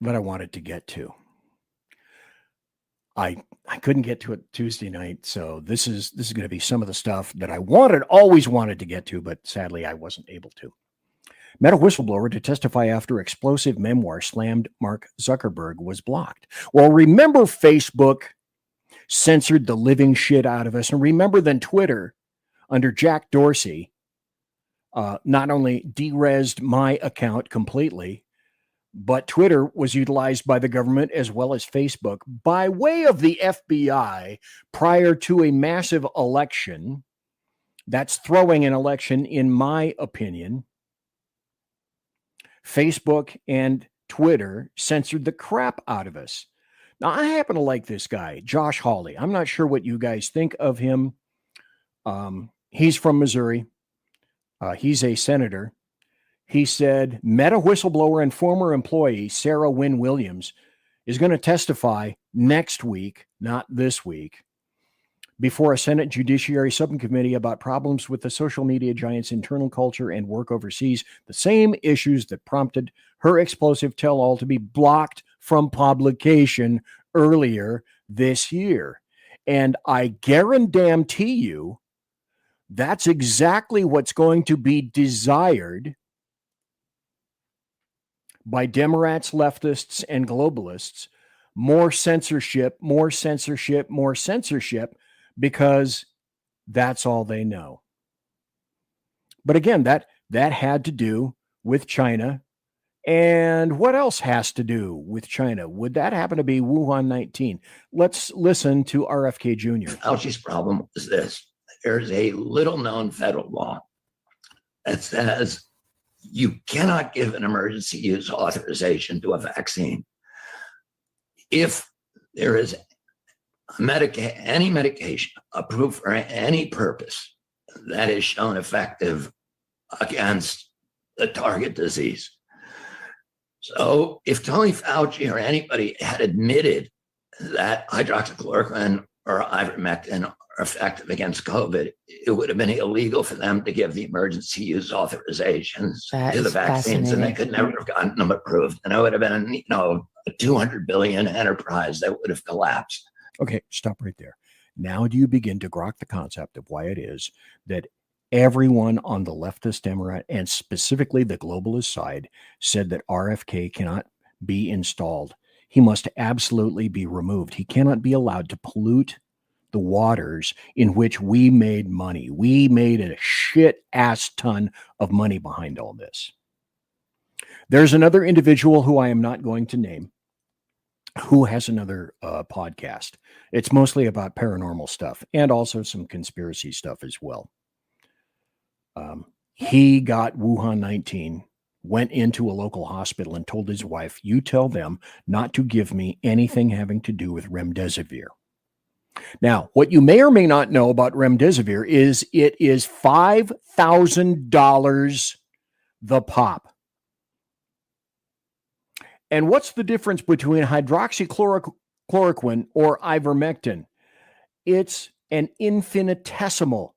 that I wanted to get to. I couldn't get to it Tuesday night, so this is going to be some of the stuff that I always wanted to get to, but sadly I wasn't able to. Meta whistleblower to testify after explosive memoir slammed Mark Zuckerberg was blocked. Well, remember Facebook censored the living shit out of us, and remember then Twitter under Jack Dorsey not only derezzed my account completely, but Twitter was utilized by the government as well as Facebook by way of the FBI prior to a massive election. That's throwing an election, in my opinion. Facebook and Twitter censored the crap out of us. Now, I happen to like this guy, Josh Hawley. I'm not sure what you guys think of him. He's from Missouri. He's a senator. He said Meta whistleblower and former employee Sarah Wynne Williams is going to testify next week, not this week, before a Senate Judiciary Subcommittee about problems with the social media giant's internal culture and work overseas, the same issues that prompted her explosive tell-all to be blocked from publication earlier this year. And I guarantee you that's exactly what's going to be desired by Democrats, leftists, and globalists. More censorship, more censorship, more censorship, because that's all they know. But again, that had to do with China. And what else has to do with China? Would that happen to be Wuhan 19? Let's listen to RFK Jr. Fauci's problem is this. There's a little-known federal law that says you cannot give an emergency use authorization to a vaccine if there is any medication approved for any purpose that is shown effective against the target disease. So if Tony Fauci or anybody had admitted that hydroxychloroquine or ivermectin are effective against COVID, it would have been illegal for them to give the emergency use authorizations to the vaccines, and they could never have gotten them approved. And it would have been, a 200 billion enterprise that would have collapsed. Okay, stop right there. Now do you begin to grok the concept of why it is that everyone on the leftist Democrat and specifically the globalist side said that RFK cannot be installed. He must absolutely be removed. He cannot be allowed to pollute the waters in which we made money. We made a shit ass ton of money behind all this. There's another individual who I am not going to name who has another podcast. It's mostly about paranormal stuff and also some conspiracy stuff as well. He got Wuhan 19, went into a local hospital and told his wife, you tell them not to give me anything having to do with remdesivir. Now, what you may or may not know about remdesivir is it is $5,000 the pop. And what's the difference between hydroxychloroquine or ivermectin? It's an infinitesimal,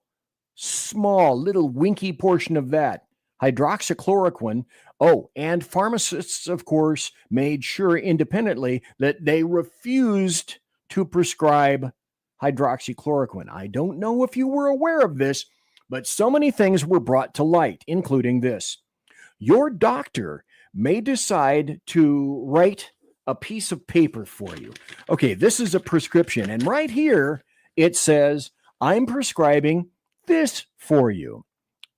small, little winky portion of that. Hydroxychloroquine. Oh, and pharmacists, of course, made sure independently that they refused to prescribe hydroxychloroquine. I don't know if you were aware of this, but so many things were brought to light, including this. Your doctor may decide to write a piece of paper for you. Okay, this is a prescription, and right here it says, I'm prescribing this for you.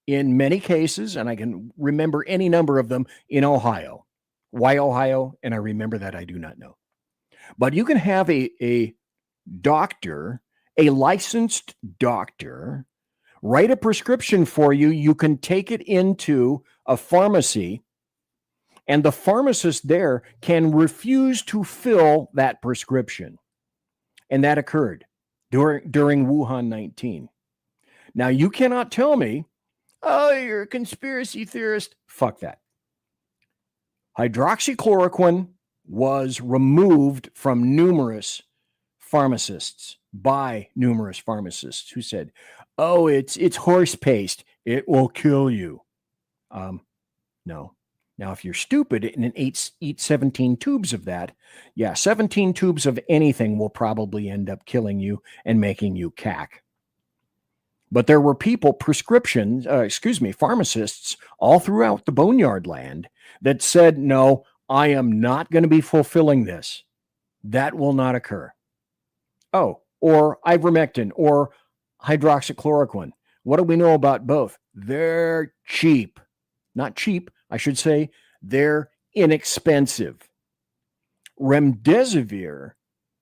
In many cases, and I can remember any number of them in Ohio. Why Ohio? And I remember that I do not know. But you can have a doctor, a licensed doctor, write a prescription for you. You can take it into a pharmacy, and the pharmacist there can refuse to fill that prescription. And that occurred during Wuhan 19. Now, you cannot tell me, oh, you're a conspiracy theorist. Fuck that. Hydroxychloroquine was removed from numerous pharmacists, by numerous pharmacists who said, oh, it's horse paste. It will kill you. No. Now, if you're stupid and eat 17 tubes of that, 17 tubes of anything will probably end up killing you and making you cack. But there were pharmacists all throughout the boneyard land that said, no, I am not going to be fulfilling this. That will not occur. Oh, or ivermectin or hydroxychloroquine. What do we know about both? They're cheap. Not cheap, I should say. They're inexpensive. Remdesivir,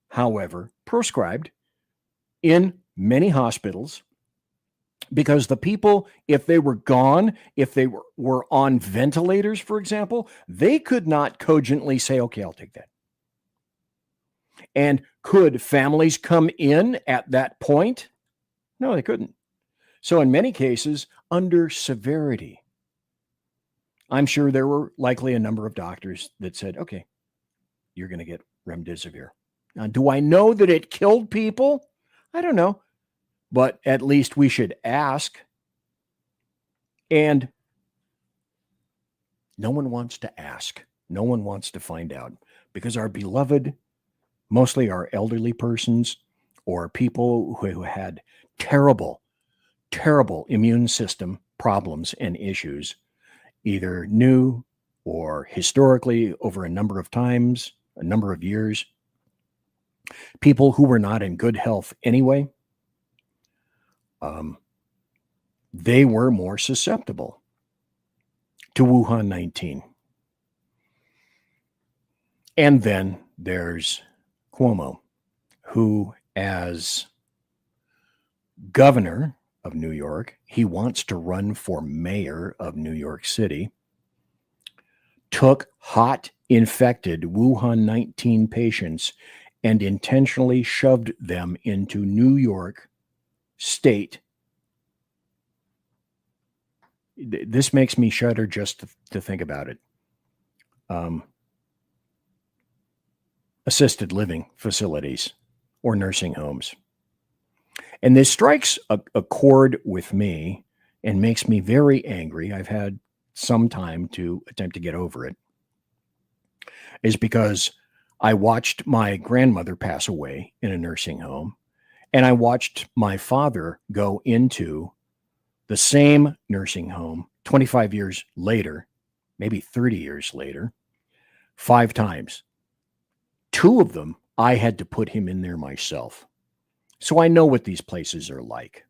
however, prescribed in many hospitals, because the people, if they were gone, if they were on ventilators, for example, they could not cogently say, okay, I'll take that. And could families come in at that point? No, they couldn't. So in many cases, under severity, I'm sure there were likely a number of doctors that said, okay, you're going to get remdesivir. Now, do I know that it killed people? I don't know. But at least we should ask. And no one wants to ask. No one wants to find out, because our beloved, mostly our elderly persons or people who had terrible, terrible immune system problems and issues, either new or historically over a number of times, a number of years, people who were not in good health anyway, they were more susceptible to Wuhan 19. And then there's Cuomo, who, as governor of New York, he wants to run for mayor of New York City, took hot, infected Wuhan 19 patients and intentionally shoved them into New York State. This makes me shudder just to think about it. Assisted living facilities or nursing homes. And this strikes a chord with me and makes me very angry. I've had some time to attempt to get over it. Is because I watched my grandmother pass away in a nursing home, and I watched my father go into the same nursing home 25 years later, maybe 30 years later, 5 times. 2 of them, I had to put him in there myself. So I know what these places are like.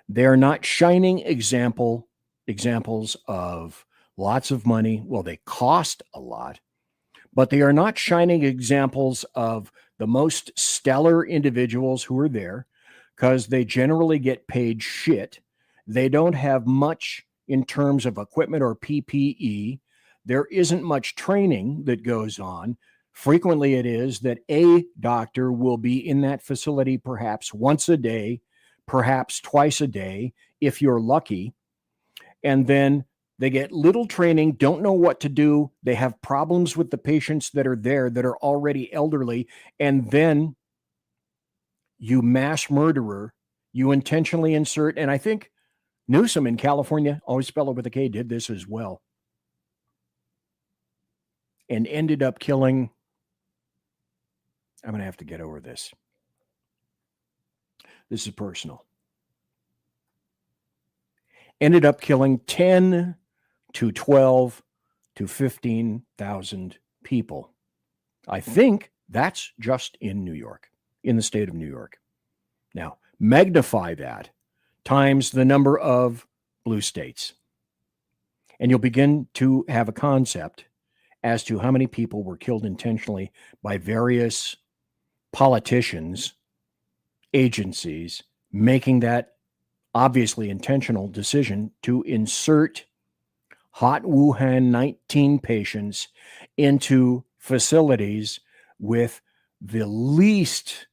They're not shining examples of lots of money. Well, they cost a lot, but they are not shining examples of the most stellar individuals who are there, because they generally get paid shit. They don't have much in terms of equipment or PPE. There isn't much training that goes on. Frequently it is that a doctor will be in that facility perhaps once a day, perhaps twice a day, if you're lucky. And then they get little training, don't know what to do. They have problems with the patients that are there that are already elderly. And then you mass murderer, you intentionally insert, and I think Newsom in California, always spell it with a K, did this as well. And ended up killing, I'm going to have to get over this. This is personal. Ended up killing 10 to 12 to 15,000 people. I think that's just in New York, in the state of New York. Now, magnify that times the number of blue states, and you'll begin to have a concept as to how many people were killed intentionally by various politicians, agencies, making that obviously intentional decision to insert hot Wuhan 19 patients into facilities with the least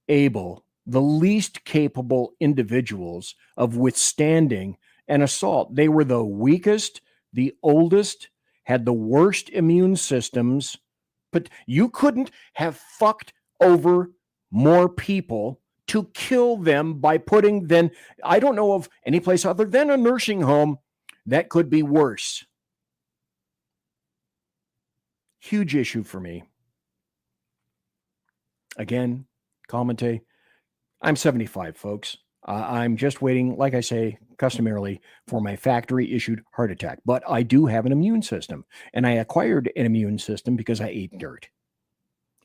able, the least capable individuals of withstanding an assault. They were the weakest, the oldest, had the worst immune systems, but you couldn't have fucked over more people to kill them by putting them, I don't know of any place other than a nursing home that could be worse. Huge issue for me. Again, commentate. I'm 75, folks. I'm just waiting, like I say, customarily, for my factory-issued heart attack. But I do have an immune system, and I acquired an immune system because I ate dirt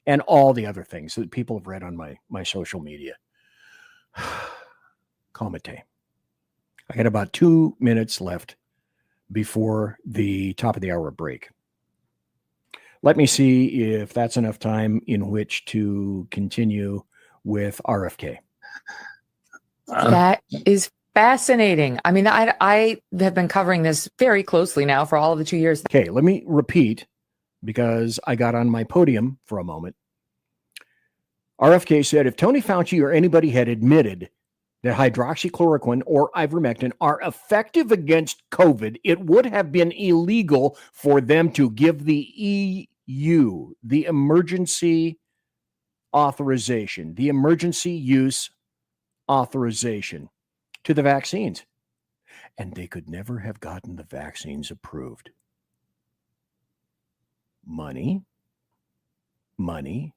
and all the other things that people have read on my social media. Commentate. I got about 2 minutes left before the top of the hour break. Let me see if that's enough time in which to continue with RFK. That is fascinating. I mean, I have been covering this very closely now for all of the 2 years. Okay, let me repeat because I got on my podium for a moment. RFK said if Tony Fauci or anybody had admitted that hydroxychloroquine or ivermectin are effective against COVID, it would have been illegal for them to give the EU the emergency authorization, the emergency use authorization to the vaccines. And they could never have gotten the vaccines approved. Money, money,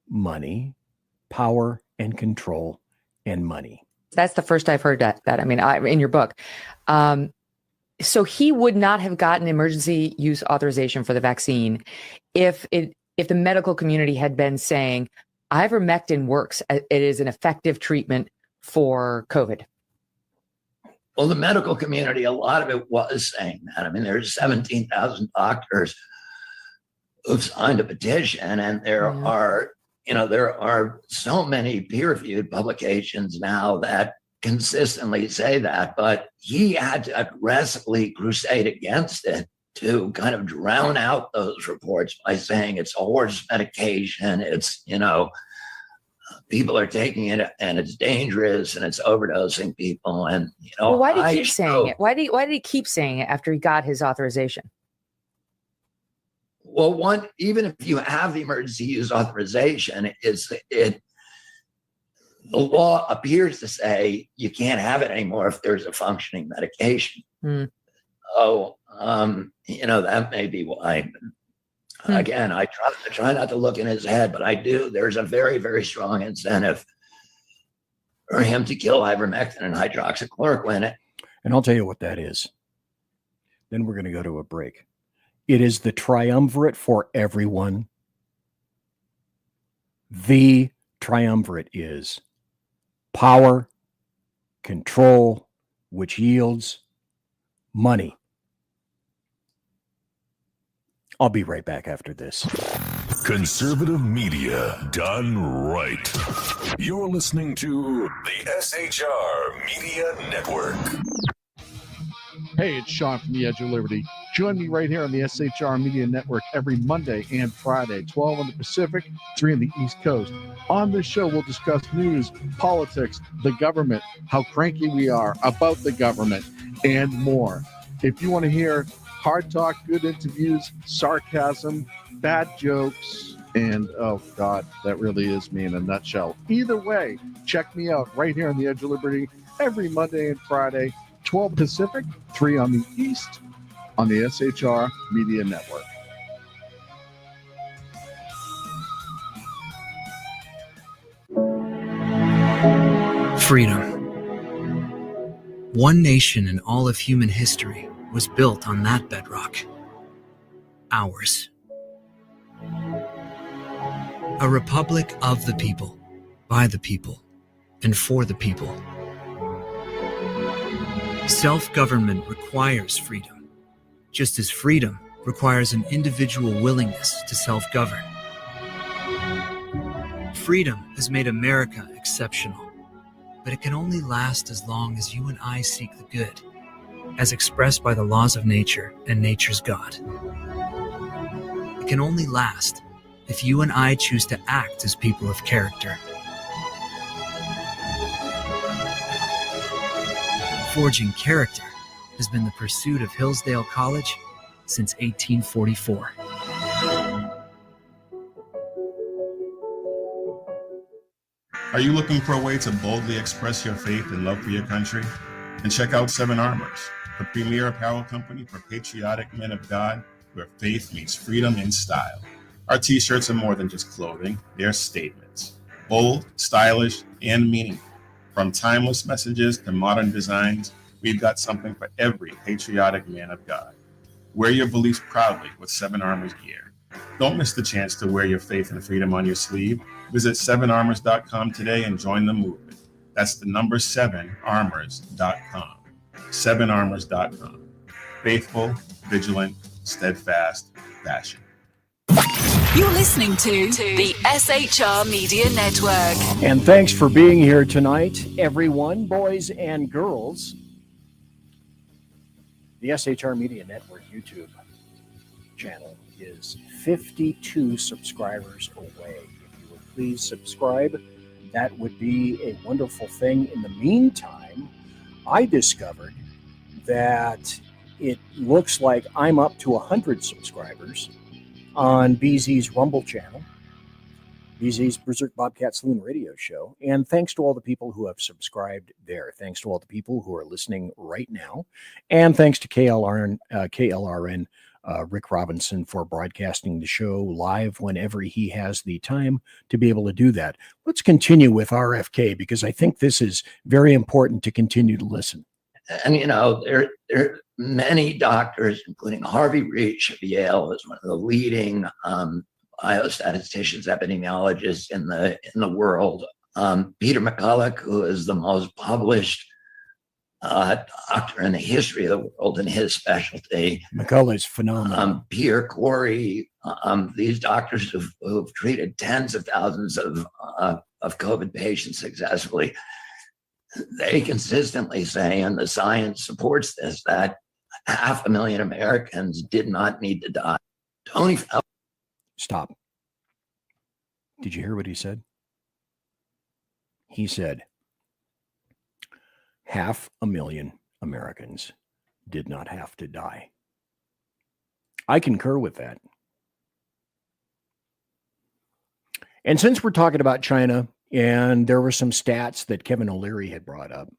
money, power and control and money. That's the first I've heard that. I mean, in your book. So he would not have gotten emergency use authorization for the vaccine if the medical community had been saying ivermectin works. It is an effective treatment for COVID. Well, the medical community, a lot of it was saying that. I mean, there's 17,000 doctors who've signed a petition, and there are so many peer-reviewed publications now that consistently say that, but he had to aggressively crusade against it to kind of drown out those reports by saying it's a horse medication, it's, people are taking it and it's dangerous and it's overdosing people. And, well, why did he keep saying it? Why did he keep saying it after he got his authorization? Well, even if you have the emergency use authorization, the law appears to say you can't have it anymore if there's a functioning medication. So, that may be why. Again, I try not to look in his head, but I do. There's a very, very strong incentive for him to kill ivermectin and hydroxychloroquine. And I'll tell you what that is. Then we're going to go to a break. It is the triumvirate for everyone. The triumvirate is power, control, which yields money. I'll be right back after this. Conservative media done right. You're listening to the SHR Media Network. Hey, it's Sean from the Edge of Liberty. Join me right here on the SHR Media Network every Monday and Friday, 12 on the Pacific, 3 on the East Coast. On this show, we'll discuss news, politics, the government, how cranky we are about the government, and more. If you want to hear hard talk, good interviews, sarcasm, bad jokes, and oh God, that really is me in a nutshell. Either way, check me out right here on the Edge of Liberty every Monday and Friday, 12 Pacific, 3 on the East, on the SHR Media Network. Freedom. One nation in all of human history was built on that bedrock. Ours. A republic of the people, by the people, and for the people. Self-government requires freedom, just as freedom requires an individual willingness to self-govern. Freedom has made America exceptional, but it can only last as long as you and I seek the good, as expressed by the laws of nature and nature's God. It can only last if you and I choose to act as people of character. Forging character has been the pursuit of Hillsdale College since 1844. Are you looking for a way to boldly express your faith and love for your country? Then check out Seven Armors, the premier apparel company for patriotic men of God, where faith meets freedom in style. Our t-shirts are more than just clothing, they're statements. Bold, stylish, and meaningful. From timeless messages to modern designs, we've got something for every patriotic man of God. Wear your beliefs proudly with Seven Armors gear. Don't miss the chance to wear your faith and freedom on your sleeve. Visit 7armors.com today and join the movement. That's the number 7armors.com. 7armors.com. Faithful, vigilant, steadfast, passion. You're listening to the SHR Media Network. And thanks for being here tonight, everyone, boys and girls. The SHR Media Network YouTube channel is 52 subscribers away. If you would please subscribe, that would be a wonderful thing. In the meantime, I discovered that it looks like I'm up to 100 subscribers on BZ's Rumble channel, BZ's Berserk, Bobcat, Saloon radio show. And thanks to all the people who have subscribed there. Thanks to all the people who are listening right now. And thanks to KLRN Rick Robinson for broadcasting the show live whenever he has the time to be able to do that. Let's continue with RFK, because I think this is very important to continue to listen. And, you know, there are many doctors, including Harvey Reich of Yale, is one of the leading biostatisticians, epidemiologists in the world. Peter McCulloch, who is the most published doctor in the history of the world in his specialty. McCulloch's phenomenal. Pierre Corey, these doctors who've treated tens of thousands of COVID patients successfully. They consistently say, and the science supports this, that 500,000 Americans did not need to die. Tony Fauci. Stop. Did you hear what he said? He said 500,000 Americans did not have to die. I concur with that. And since we're talking about China, and there were some stats that Kevin O'Leary had brought up,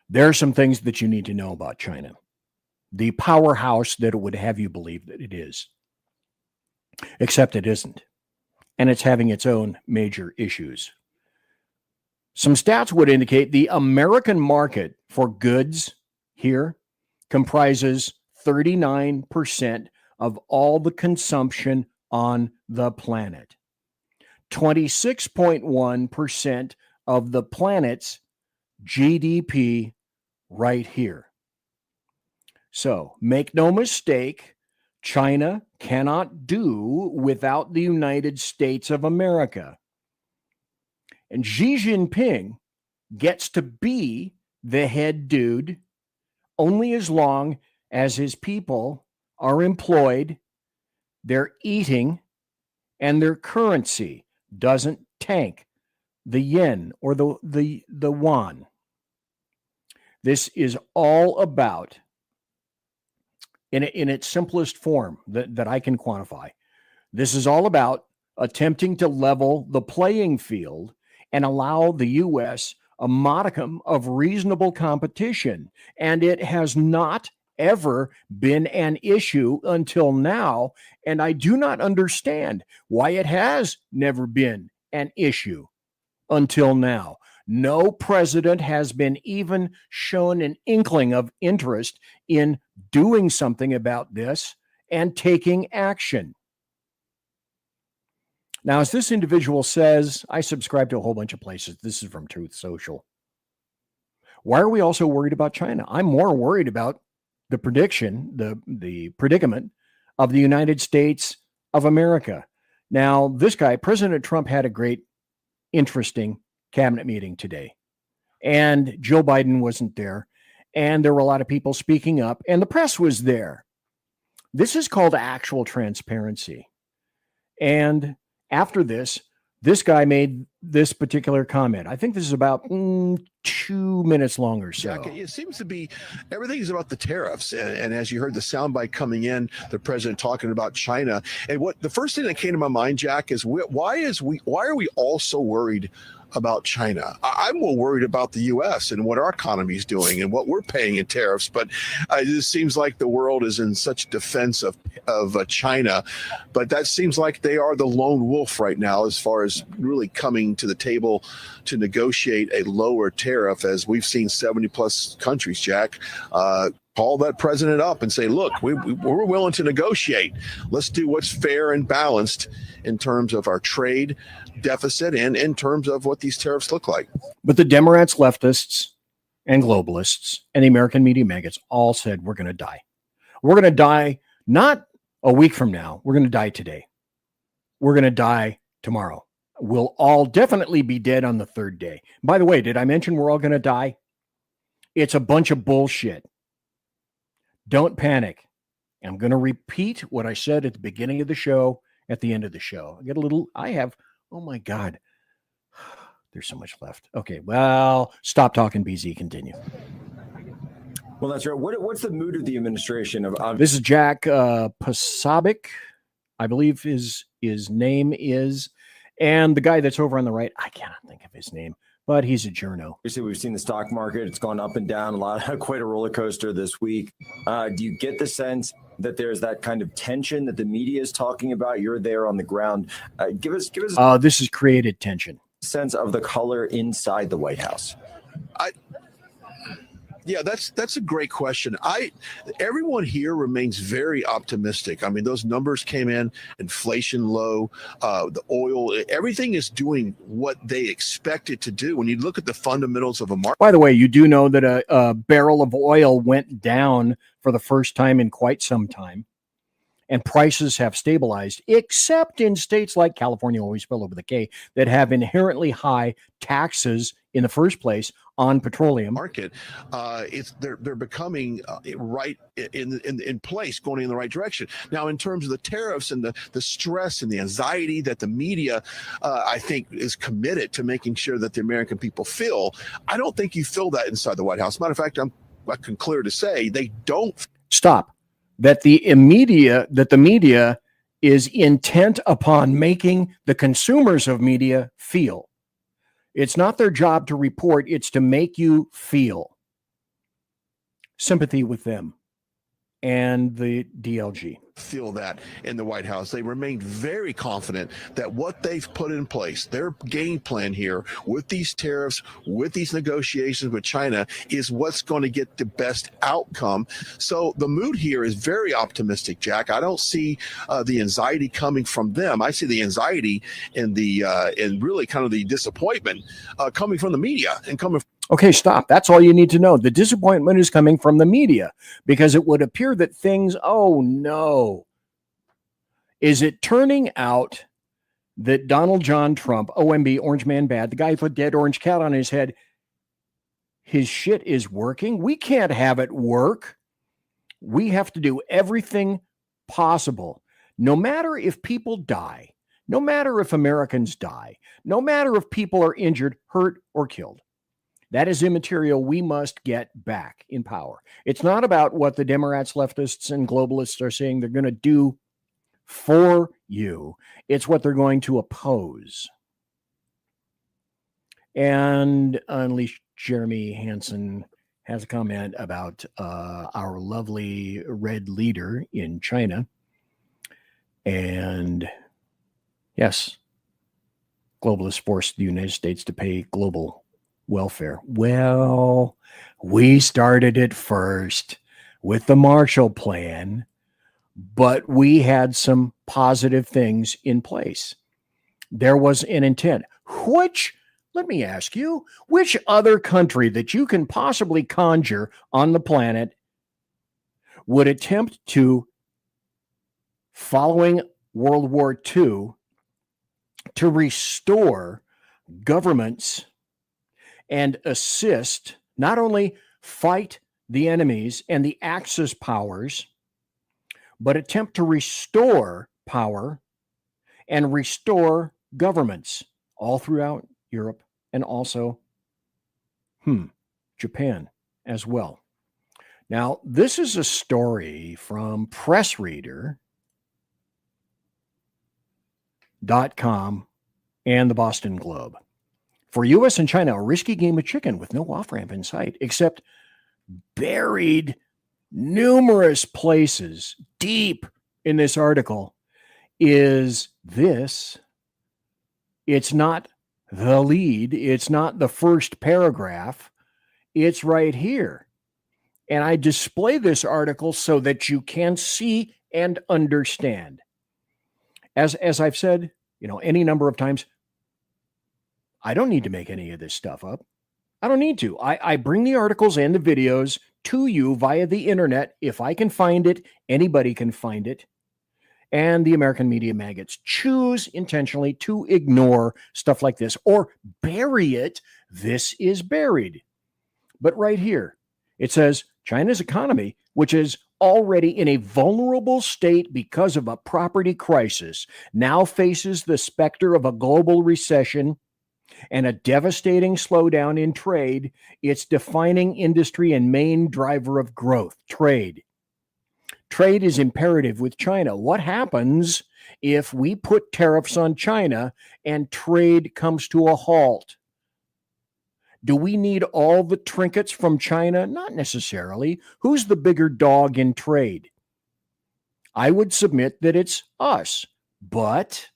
there are some things that you need to know about China. The powerhouse that it would have you believe that it is. Except it isn't. And it's having its own major issues. Some stats would indicate the American market for goods here comprises 39% of all the consumption on the planet. 26.1% of the planet's GDP right here. So make no mistake, China cannot do without the United States of America. And Xi Jinping gets to be the head dude only as long as his people are employed, they're eating, and their currency doesn't tank the yen or the yuan. This is all about, in its simplest form that I can quantify, this is all about attempting to level the playing field and allow the U.S. a modicum of reasonable competition. And it has not ever been an issue until now. And I do not understand why it has never been an issue until now. No president has been even shown an inkling of interest in doing something about this and taking action. Now, as this individual says, I subscribe to a whole bunch of places. This is from Truth Social. Why are we also worried about China? I'm more worried about the predicament of the United States of America. Now, this guy, President Trump, had a great, interesting cabinet meeting today. And Joe Biden wasn't there. And there were a lot of people speaking up. And the press was there. This is called actual transparency. And after this guy made this particular comment. I think this is about 2 minutes long or so. Jack, it seems to be everything is about the tariffs. And as you heard the soundbite coming in, the president talking about China. And what the first thing that came to my mind, Jack, is why are we all so worried about China? I'm more worried about the U.S. and what our economy is doing and what we're paying in tariffs. But it just seems like the world is in such defense of China. But that seems like they are the lone wolf right now as far as really coming to the table to negotiate a lower tariff, as we've seen 70 plus countries, Jack, call that president up and say, look, we're willing to negotiate. Let's do what's fair and balanced in terms of our trade deficit and in terms of what these tariffs look like. But the Democrats, leftists, and globalists, and the American media maggots all said, we're going to die. We're going to die not a week from now. We're going to die today. We're going to die tomorrow. We'll all definitely be dead on the third day. By the way, did I mention we're all going to die? It's a bunch of bullshit. Don't panic. I'm going to repeat what I said at the beginning of the show, at the end of the show. Oh my God. There's so much left. Okay, well, stop talking, BZ. Continue. Well, that's right. What's the mood of the administration? This is Jack Posobiec, I believe his name is. And the guy that's over on the right, I cannot think of his name, but he's a journo. Obviously, we've seen the stock market. It's gone up and down quite a roller coaster this week. Do you get the sense that there's that kind of tension that the media is talking about? You're there on the ground. Give us. This has created tension. Sense of the color inside the White House. Yeah, that's a great question. Everyone here remains very optimistic. I mean, those numbers came in, inflation low, the oil, everything is doing what they expect it to do. When you look at the fundamentals of a market. By the way, you do know that a barrel of oil went down for the first time in quite some time, and prices have stabilized, except in states like California, always spell over the K, that have inherently high taxes in the first place on petroleum. Market, they're becoming right in place, going in the right direction. Now, in terms of the tariffs and the stress and the anxiety that the media, I think, is committed to making sure that the American people feel, I don't think you feel that inside the White House. Matter of fact, I can clear to say they don't. Stop. That the media is intent upon making the consumers of media feel. It's not their job to report, it's to make you feel sympathy with them and the DLG. Feel that in the White House. They remain very confident that what they've put in place, their game plan here with these tariffs, with these negotiations with China, is what's going to get the best outcome. So the mood here is very optimistic, Jack. I don't see the anxiety coming from them. I see the anxiety and really kind of the disappointment coming from the media and coming from. Okay, stop. That's all you need to know. The disappointment is coming from the media because it would appear that things, oh no, Is it turning out that Donald John Trump, OMB, Orange Man Bad, the guy with a dead orange cat on his head, his shit is working? We can't have it work. We have to do everything possible, no matter if people die, no matter if Americans die, no matter if people are injured, hurt, or killed. That is immaterial. We must get back in power. It's not about what the Democrats, leftists, and globalists are saying they're going to do for you. It's what they're going to oppose. And Unleashed Jeremy Hansen has a comment about our lovely red leader in China. And yes, globalists forced the United States to pay global welfare. Well, we started it first with the Marshall Plan, but we had some positive things in place. There was an intent, which, let me ask you, which other country that you can possibly conjure on the planet would attempt to, following World War II, to restore governments and assist, not only fight the enemies and the Axis powers, but attempt to restore power and restore governments all throughout Europe and also Japan as well. Now, this is a story from PressReader.com and the Boston Globe. For U.S. and China, a risky game of chicken with no off-ramp in sight, except buried numerous places deep in this article is this. It's not the lead. It's not the first paragraph. It's right here. And I display this article so that you can see and understand. As I've said, any number of times, I don't need to make any of this stuff up. I don't need to. I bring the articles and the videos to you via the internet. If I can find it, anybody can find it. And the American media maggots choose intentionally to ignore stuff like this or bury it. This is buried. But right here, it says China's economy, which is already in a vulnerable state because of a property crisis, now faces the specter of a global recession and a devastating slowdown in trade, its defining industry and main driver of growth, trade. Trade is imperative with China. What happens if we put tariffs on China and trade comes to a halt? Do we need all the trinkets from China? Not necessarily. Who's the bigger dog in trade? I would submit that it's us, but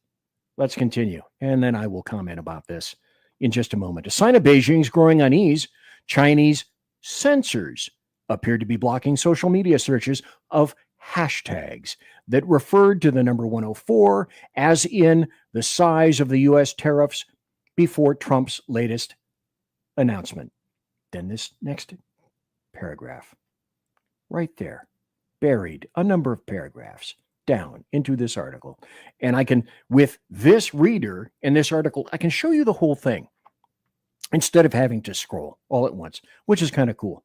let's continue. And then I will comment about this in just a moment. A sign of Beijing's growing unease, Chinese censors appeared to be blocking social media searches of hashtags that referred to the number 104, as in the size of the U.S. tariffs before Trump's latest announcement. Then this next paragraph, right there, buried a number of paragraphs down into this article. And I can, with this reader and this article, I can show you the whole thing instead of having to scroll all at once, which is kind of cool.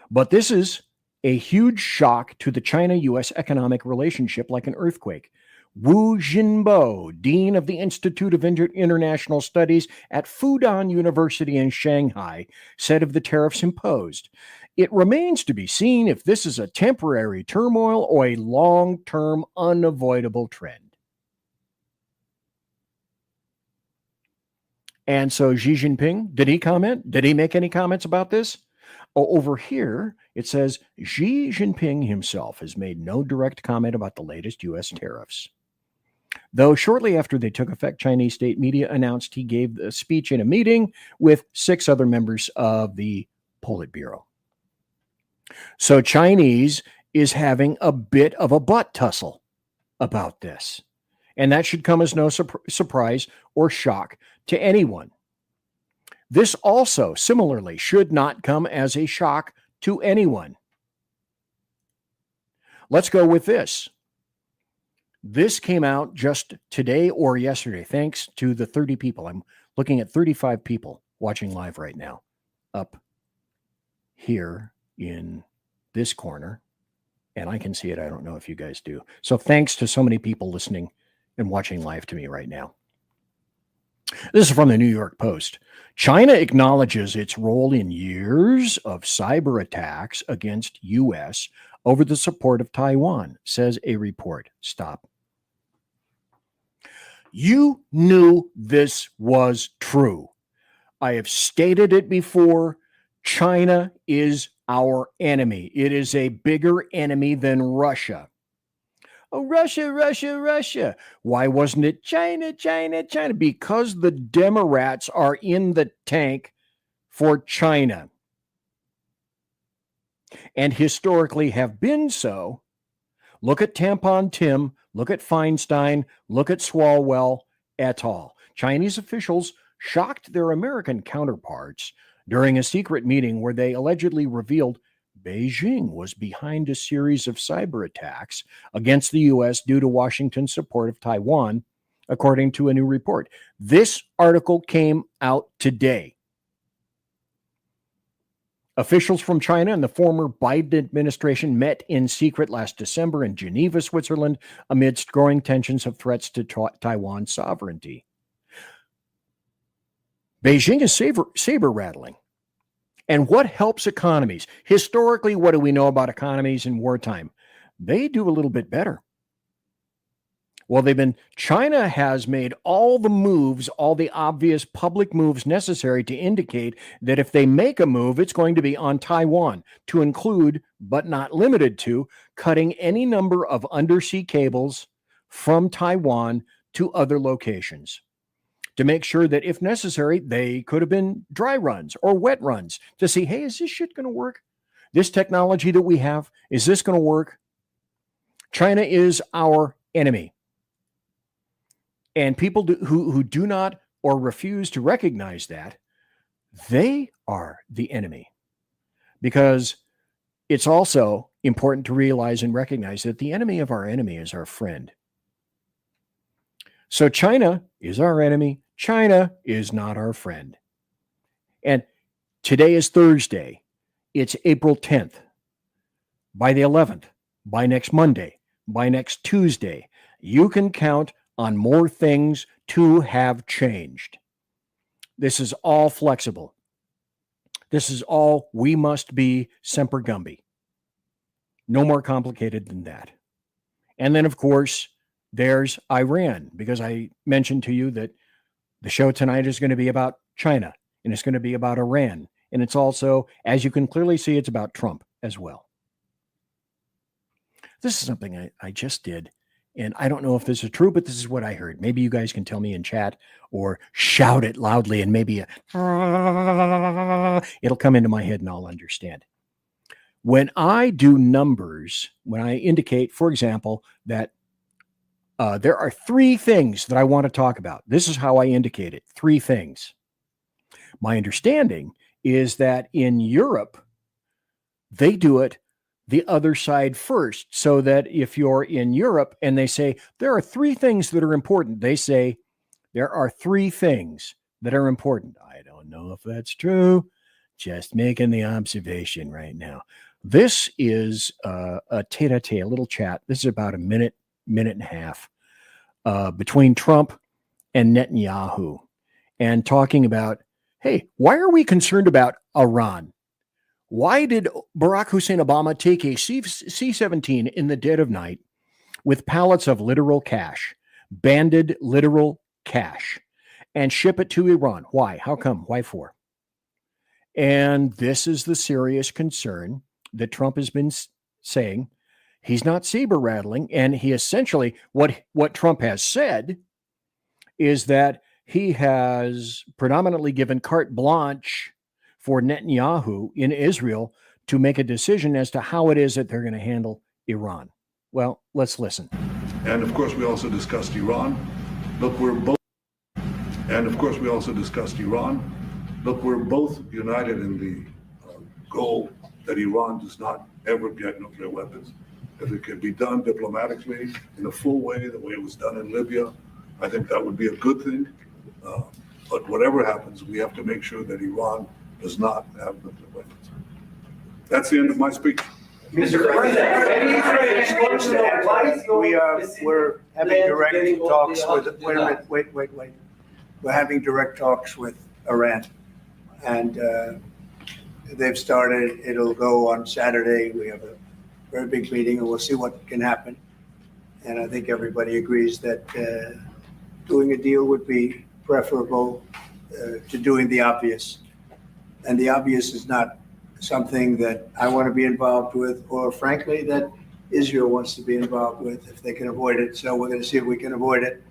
But this is a huge shock to the China-U.S. economic relationship, like an earthquake. Wu Jinbo, Dean of the Institute of International Studies at Fudan University in Shanghai, said of the tariffs imposed, "It remains to be seen if this is a temporary turmoil or a long-term unavoidable trend." And so Xi Jinping, did he comment? Did he make any comments about this? Oh, over here, it says Xi Jinping himself has made no direct comment about the latest U.S. tariffs. Though shortly after they took effect, Chinese state media announced he gave a speech in a meeting with 6 other members of the Politburo. So Chinese is having a bit of a butt tussle about this. And that should come as no surprise or shock to anyone. This also, similarly, should not come as a shock to anyone. Let's go with this. This came out just today or yesterday, thanks to the 30 people. I'm looking at 35 people watching live right now up here in this corner, and I can see it. I don't know if you guys do. So thanks to so many people listening and watching live to me right now. This is from the New York Post. China acknowledges its role in years of cyber attacks against U.S. over the support of Taiwan, says a report. Stop. You knew this was true. I have stated it before. China is our enemy. It is a bigger enemy than Russia. Oh, Russia, Russia, Russia. Why wasn't it China, China, China? Because the Democrats are in the tank for China. And historically have been so. Look at Tampon Tim, look at Feinstein, look at Swalwell et al. Chinese officials shocked their American counterparts during a secret meeting where they allegedly revealed Beijing was behind a series of cyber attacks against the U.S. due to Washington's support of Taiwan, according to a new report. This article came out today. Officials from China and the former Biden administration met in secret last December in Geneva, Switzerland, amidst growing tensions of threats to Taiwan's sovereignty. Beijing is saber rattling. And what helps economies? Historically, what do we know about economies in wartime? They do a little bit better. Well, China has made all the moves, all the obvious public moves necessary to indicate that if they make a move, it's going to be on Taiwan, to include, but not limited to, cutting any number of undersea cables from Taiwan to other locations, to make sure that if necessary, they could have been dry runs or wet runs to see, hey, is this shit going to work? This technology that we have, is this going to work? China is our enemy. And people who do not or refuse to recognize that, they are the enemy. Because it's also important to realize and recognize that the enemy of our enemy is our friend. So China is our enemy. China is not our friend. And today is Thursday. It's April 10th. By the 11th, by next Monday, by next Tuesday, you can count on more things to have changed. This is all flexible. This is all we must be semper gumby. No more complicated than that. And then, of course, there's Iran, because I mentioned to you that the show tonight is going to be about China, and it's going to be about Iran. And it's also, as you can clearly see, it's about Trump as well. This is something I just did. And I don't know if this is true, but this is what I heard. Maybe you guys can tell me in chat or shout it loudly, and maybe it'll come into my head and I'll understand. When I do numbers, when I indicate, for example, that there are 3 things that I want to talk about, this is how I indicate it. 3 things. My understanding is that in Europe, they do it the other side first, so that if you're in Europe and they say, there are 3 things that are important, they say, there are 3 things that are important. I don't know if that's true. Just making the observation right now. This is a tete-a-tete, a little chat. This is about a minute and a half between Trump and Netanyahu, and talking about, hey, why are we concerned about Iran? Why did Barack Hussein Obama take a C-17 in the dead of night with pallets of literal cash, banded literal cash, and ship it to Iran? Why? How come? Why for? And this is the serious concern that Trump has been saying. He's not saber rattling, and he essentially, what Trump has said is that he has predominantly given carte blanche for Netanyahu in Israel to make a decision as to how it is that they're going to handle Iran. Well, let's listen. And of course, we also discussed Iran. Look, we're both. And of course, we also discussed Iran. Look, we're both united in the goal that Iran does not ever get nuclear weapons. If it can be done diplomatically in a full way, the way it was done in Libya, I think that would be a good thing. But whatever happens, we have to make sure that Iran does not have nuclear weapons. That's the end of my speech. Mr. President, we're having direct talks with, wait. We're having direct talks with Iran. And they've started, it'll go on Saturday. We have a very big meeting and we'll see what can happen. And I think everybody agrees that doing a deal would be preferable to doing the obvious. And the obvious is not something that I want to be involved with, or frankly, that Israel wants to be involved with if they can avoid it. So we're going to see if we can avoid it.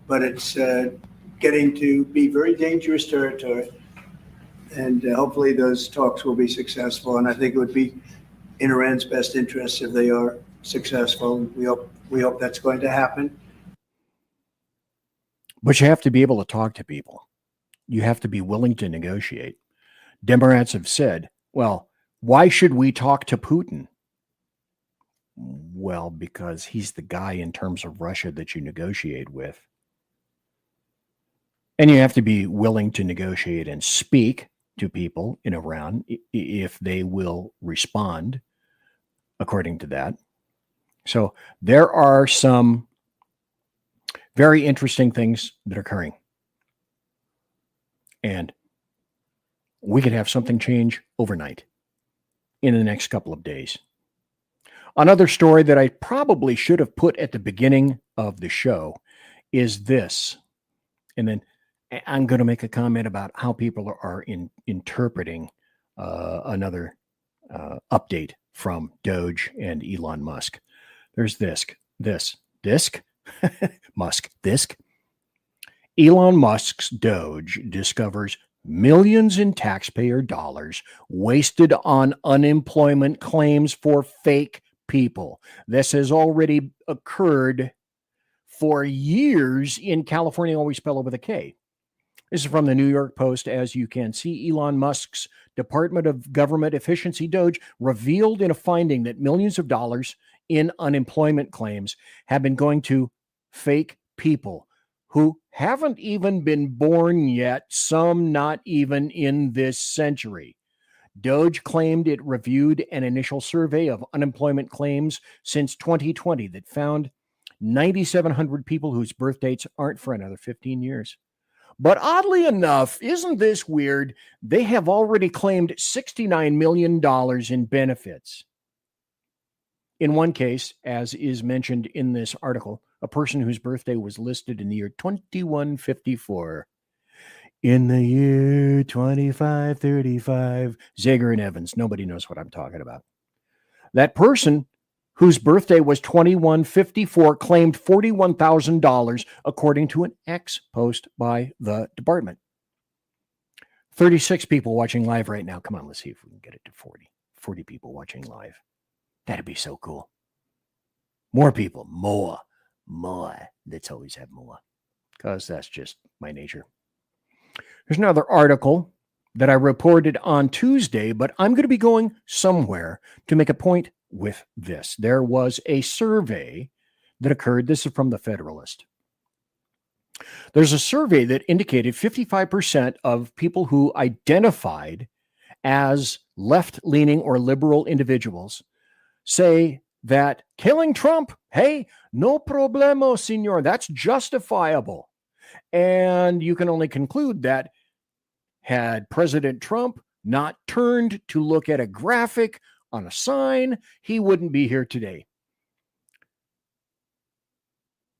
But it's getting to be very dangerous territory. And hopefully those talks will be successful. And I think it would be in Iran's best interest if they are successful. We hope that's going to happen. But you have to be able to talk to people. You have to be willing to negotiate. Democrats have said, well, why should we talk to Putin? Well, because he's the guy in terms of Russia that you negotiate with. And you have to be willing to negotiate and speak to people in Iran if they will respond according to that. So there are some very interesting things that are occurring. And we could have something change overnight in the next couple of days. Another story that I probably should have put at the beginning of the show is this. And then I'm going to make a comment about how people are interpreting another update from DOGE and Elon Musk. There's Musk. Elon Musk's DOGE discovers millions in taxpayer dollars wasted on unemployment claims for fake people. This has already occurred for years in California, always spelled with a K. This is from the New York Post. As you can see, Elon Musk's Department of Government Efficiency, DOGE, revealed in a finding that millions of dollars in unemployment claims have been going to fake people who haven't even been born yet, some not even in this century. DOGE claimed it reviewed an initial survey of unemployment claims since 2020 that found 9,700 people whose birth dates aren't for another 15 years. But oddly enough, isn't this weird? They have already claimed $69 million in benefits. In one case, as is mentioned in this article, a person whose birthday was listed in the year 2154. In the year 2535, Zager and Evans. Nobody knows what I'm talking about. That person whose birthday was 2154 claimed $41,000 according to an X post by the department. 36 people watching live right now. Come on, let's see if we can get it to 40. 40 people watching live. That'd be so cool. More people. More. Let's always have more. Because that's just my nature. There's another article that I reported on Tuesday, but I'm going to be going somewhere to make a point with this. There was a survey that occurred. This is from the Federalist. There's a survey that indicated 55% of people who identified as left-leaning or liberal individuals say that killing Trump, hey, no problemo, senor. That's justifiable. And you can only conclude that had President Trump not turned to look at a graphic on a sign, he wouldn't be here today.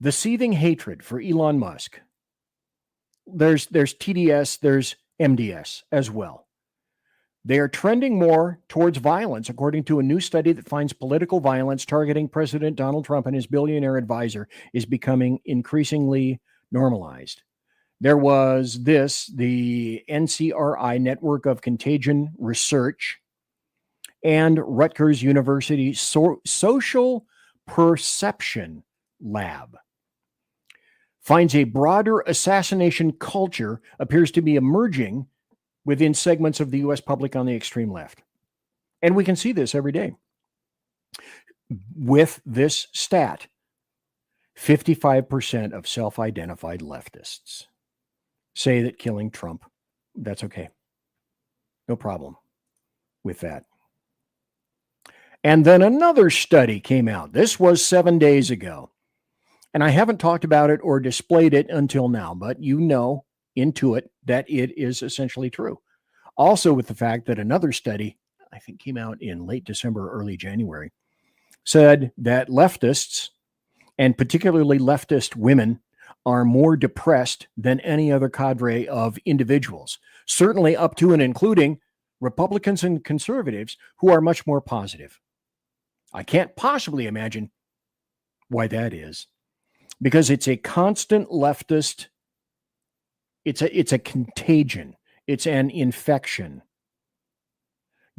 The seething hatred for Elon Musk. There's TDS, there's MDS as well. They are trending more towards violence, according to a new study that finds political violence targeting President Donald Trump and his billionaire advisor is becoming increasingly normalized. There was the NCRI Network of Contagion Research and Rutgers University Social Perception Lab finds a broader assassination culture appears to be emerging within segments of the U.S. public on the extreme left. And we can see this every day. with this stat, 55% of self-identified leftists say that killing Trump, that's okay. No problem with that. And then another study came out. This was 7 days ago. And I haven't talked about it or displayed it until now, but you know, intuit that it is essentially true. Also with the fact that another study, I think came out in late December, early January, said that leftists, and particularly leftist women, are more depressed than any other cadre of individuals, certainly up to and including Republicans and conservatives who are much more positive. I can't possibly imagine why that is, because it's a constant leftist, it's a contagion, it's an infection,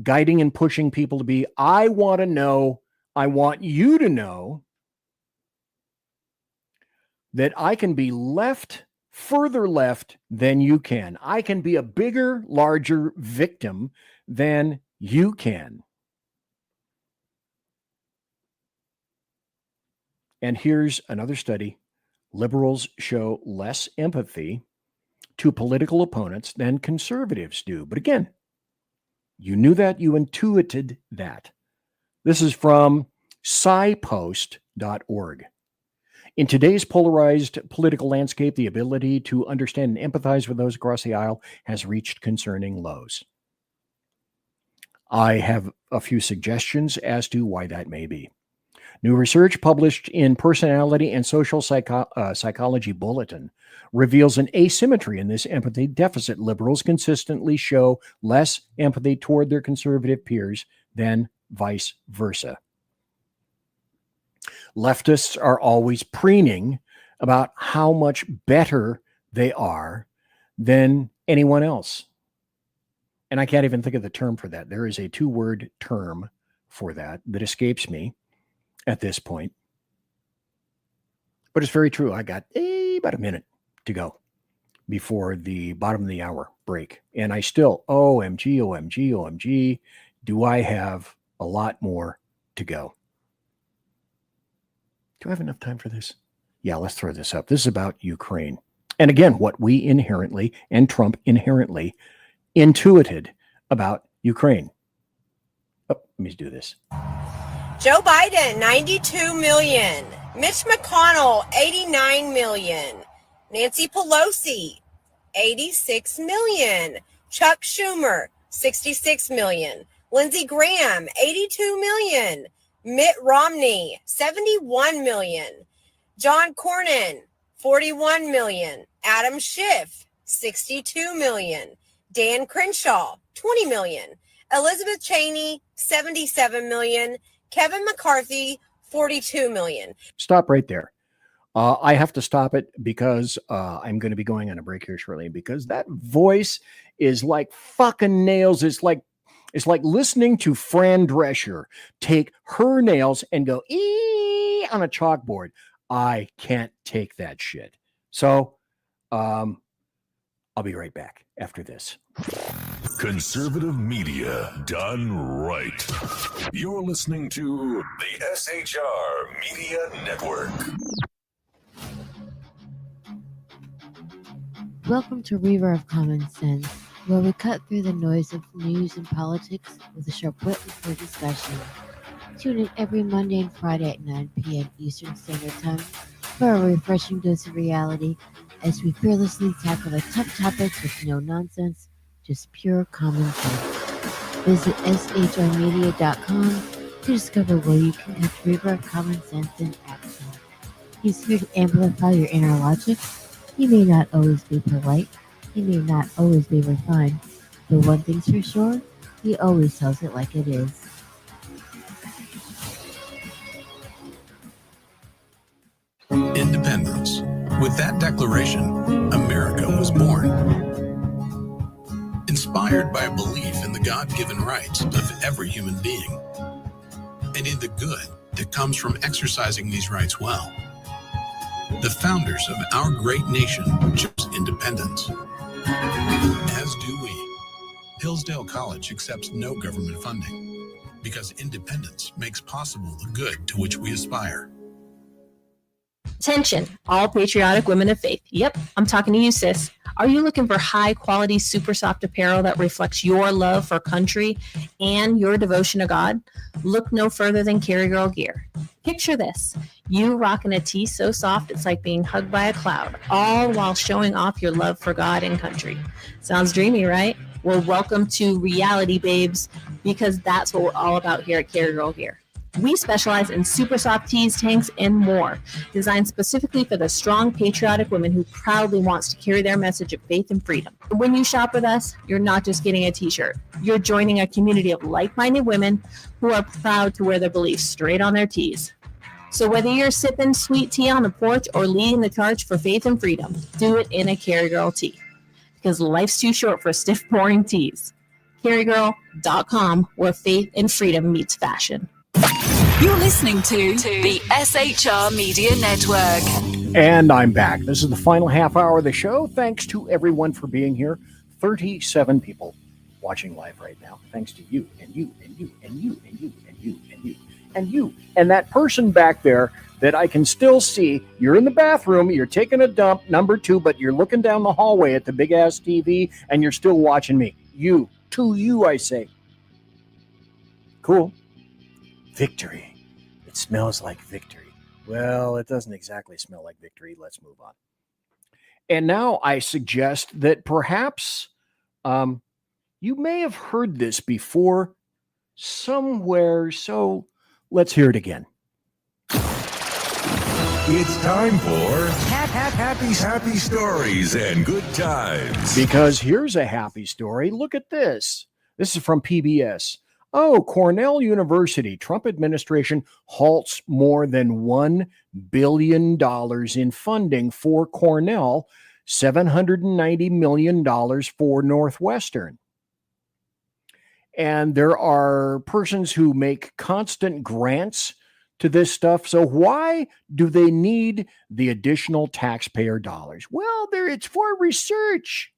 guiding and pushing people to be, I want to know, I want you to know that I can be left, further left than you can. I can be a bigger, larger victim than you can. And here's another study. Liberals show less empathy to political opponents than conservatives do. But again, you knew that, you intuited that. This is from scipost.org. In today's polarized political landscape, the ability to understand and empathize with those across the aisle has reached concerning lows. I have a few suggestions as to why that may be. New research published in Personality and Social Psychology Bulletin reveals an asymmetry in this empathy deficit. Liberals consistently show less empathy toward their conservative peers than vice versa. Leftists are always preening about how much better they are than anyone else. And I can't even think of the term for that. There is a two-word term for that escapes me at this point. But it's very true. I got about a minute to go before the bottom of the hour break. And I still, OMG, do I have a lot more to go? Do I have enough time for this? Yeah, let's throw this up. This is about Ukraine. And again, what we inherently, and Trump inherently, intuited about Ukraine. Oh, let me do this. Joe Biden, 92 million. Mitch McConnell, 89 million. Nancy Pelosi, 86 million. Chuck Schumer, 66 million. Lindsey Graham, 82 million. Mitt Romney, 71 million. John Cornyn, 41 million. Adam Schiff, 62 million. Dan Crenshaw, 20 million. Elizabeth Cheney, 77 million. Kevin McCarthy, 42 million. Stop right there. I have to stop it because I'm going to be going on a break here shortly, because that voice is like fucking nails. It's like listening to Fran Drescher take her nails and go ee on a chalkboard. I can't take that shit. So I'll be right back after this. Conservative media done right. You're listening to the SHR Media Network. Welcome to River of Common Sense, where we cut through the noise of news and politics with a sharp wit and clear discussion. Tune in every Monday and Friday at 9 p.m. Eastern Standard Time for a refreshing dose of reality as we fearlessly tackle the tough topics with no nonsense, just pure common sense. Visit shrmedia.com to discover where you can catch River of Common Sense in action. He's here to amplify your inner logic. He may not always be polite, he may not always be refined, but one thing's for sure, he always tells it like it is. Independence. With that declaration, America was born. Inspired by a belief in the God-given rights of every human being, and in the good that comes from exercising these rights well. The founders of our great nation chose independence. As do we. Hillsdale College accepts no government funding. because independence makes possible the good to which we aspire. Attention, all patriotic women of faith. Yep, I'm talking to you, sis. Are you looking for high quality, super soft apparel that reflects your love for country and your devotion to God? Look no further than Carry Girl Gear. Picture this. You rocking a tee so soft it's like being hugged by a cloud, all while showing off your love for God and country. Sounds dreamy, right? Well, welcome to reality, babes, because that's what we're all about here at Carry Girl Gear. We specialize in super soft tees, tanks, and more, designed specifically for the strong, patriotic woman who proudly wants to carry their message of faith and freedom. When you shop with us, you're not just getting a t-shirt. You're joining a community of like-minded women who are proud to wear their beliefs straight on their tees. So whether you're sipping sweet tea on the porch or leading the charge for faith and freedom, do it in a Carry Girl tee. Because life's too short for stiff, boring tees. CarryGirl.com, where faith and freedom meets fashion. You're listening to the SHR Media Network. And I'm back. This is the final half hour of the show. Thanks to everyone for being here. 37 people watching live right now. Thanks to you and you and you and you and you and you and you and you. And that person back there that I can still see. You're in the bathroom, you're taking a dump, number 2, but you're looking down the hallway at the big-ass TV, and you're still watching me. You. To you, I say. Cool. Victory. It smells like victory. Well, it doesn't exactly smell like victory. Let's move on. And now I suggest that perhaps you may have heard this before somewhere, so let's hear it again. It's time for happy stories and good times. Because here's a happy story. Look at this. This is from PBS. Oh, Cornell University, Trump administration halts more than $1 billion in funding for Cornell, $790 million for Northwestern. And there are persons who make constant grants to this stuff. So why do they need the additional taxpayer dollars? Well, it's for research.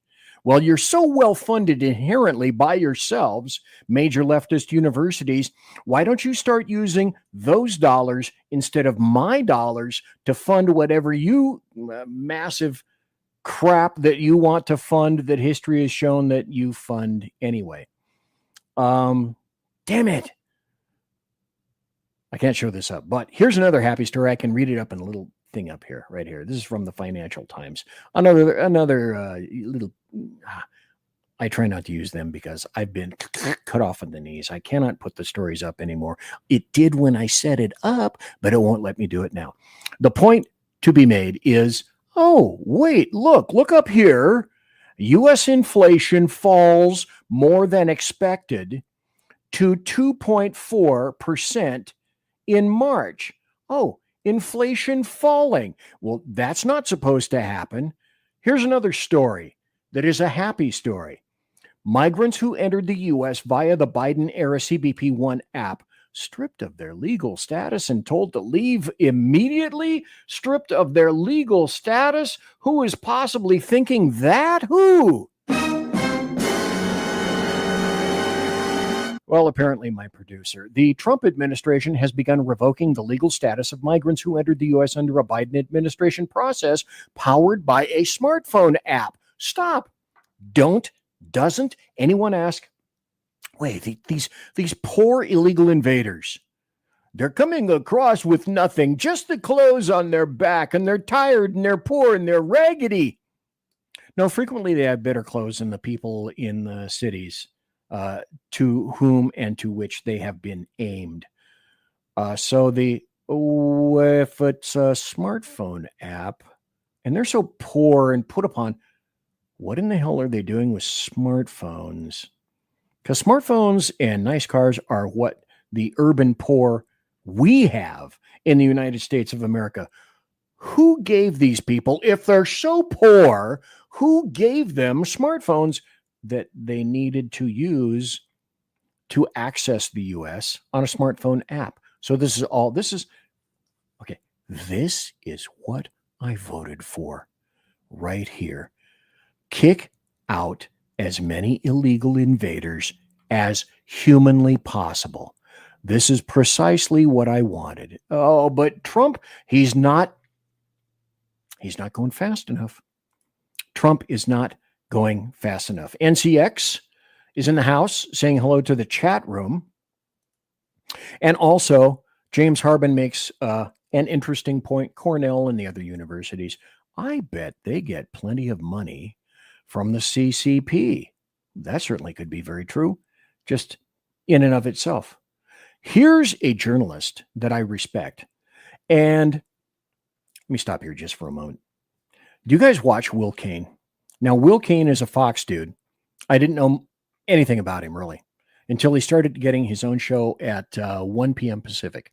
Well, you're so well funded inherently by yourselves, major leftist universities. Why don't you start using those dollars instead of my dollars to fund whatever you massive crap that you want to fund that history has shown that you fund anyway? Damn it. I can't show this up, but here's another happy story. I can read it up in a little thing up here, right here. This is from the Financial Times. Another little, I try not to use them because I've been cut off at the knees. I cannot put the stories up anymore. It did when I set it up, but it won't let me do it now. The point to be made is, oh, wait, look up here. U.S. inflation falls more than expected to 2.4% in March. Oh, inflation falling. Well, that's not supposed to happen. Here's another story that is a happy story. Migrants who entered the U.S. via the Biden-era CBP-1 app stripped of their legal status and told to leave immediately? Stripped of their legal status? Who is possibly thinking that? Who? Well, apparently my producer. The Trump administration has begun revoking the legal status of migrants who entered the U.S. under a Biden administration process powered by a smartphone app. Stop. Doesn't anyone ask, wait, these poor illegal invaders, they're coming across with nothing, just the clothes on their back, and they're tired, and they're poor, and they're raggedy. No, frequently they have better clothes than the people in the cities to whom and to which they have been aimed. If it's a smartphone app, and they're so poor and put upon, what in the hell are they doing with smartphones? Because smartphones and nice cars are what the urban poor we have in the United States of America. Who gave these people, if they're so poor, who gave them smartphones that they needed to use to access the U.S. on a smartphone app? So this is what I voted for right here. Kick out as many illegal invaders as humanly possible. This is precisely what I wanted. Oh, but Trump, he's not going fast enough. Trump is not going fast enough. NCX is in the house saying hello to the chat room. And also, James Harbin makes an interesting point. Cornell and the other universities, I bet they get plenty of money from the CCP. That certainly could be very true, just in and of itself. Here's a journalist that I respect. And let me stop here just for a moment. Do you guys watch Will Cain? Now, Will Cain is a Fox dude. I didn't know anything about him, really, until he started getting his own show at 1 p.m. Pacific.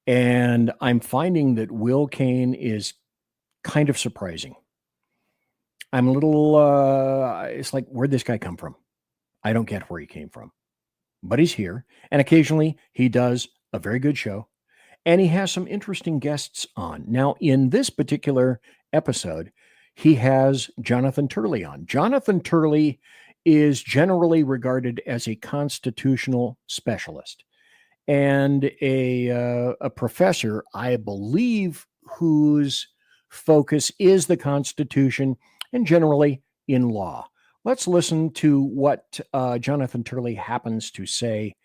And I'm finding that Will Cain is kind of surprising. I'm a little, it's like, where'd this guy come from? I don't get where he came from. But he's here. And occasionally he does a very good show. And he has some interesting guests on. Now, in this particular episode, he has Jonathan Turley on. Jonathan Turley is generally regarded as a constitutional specialist and a professor, I believe, whose focus is the Constitution and generally in law. Let's listen to what Jonathan Turley happens to say.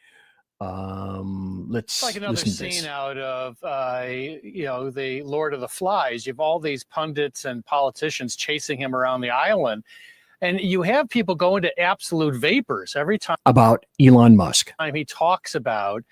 Let's like another scene out of the Lord of the Flies. You have all these pundits and politicians chasing him around the island, and you have people go into absolute vapors every time about Elon Musk. He talks about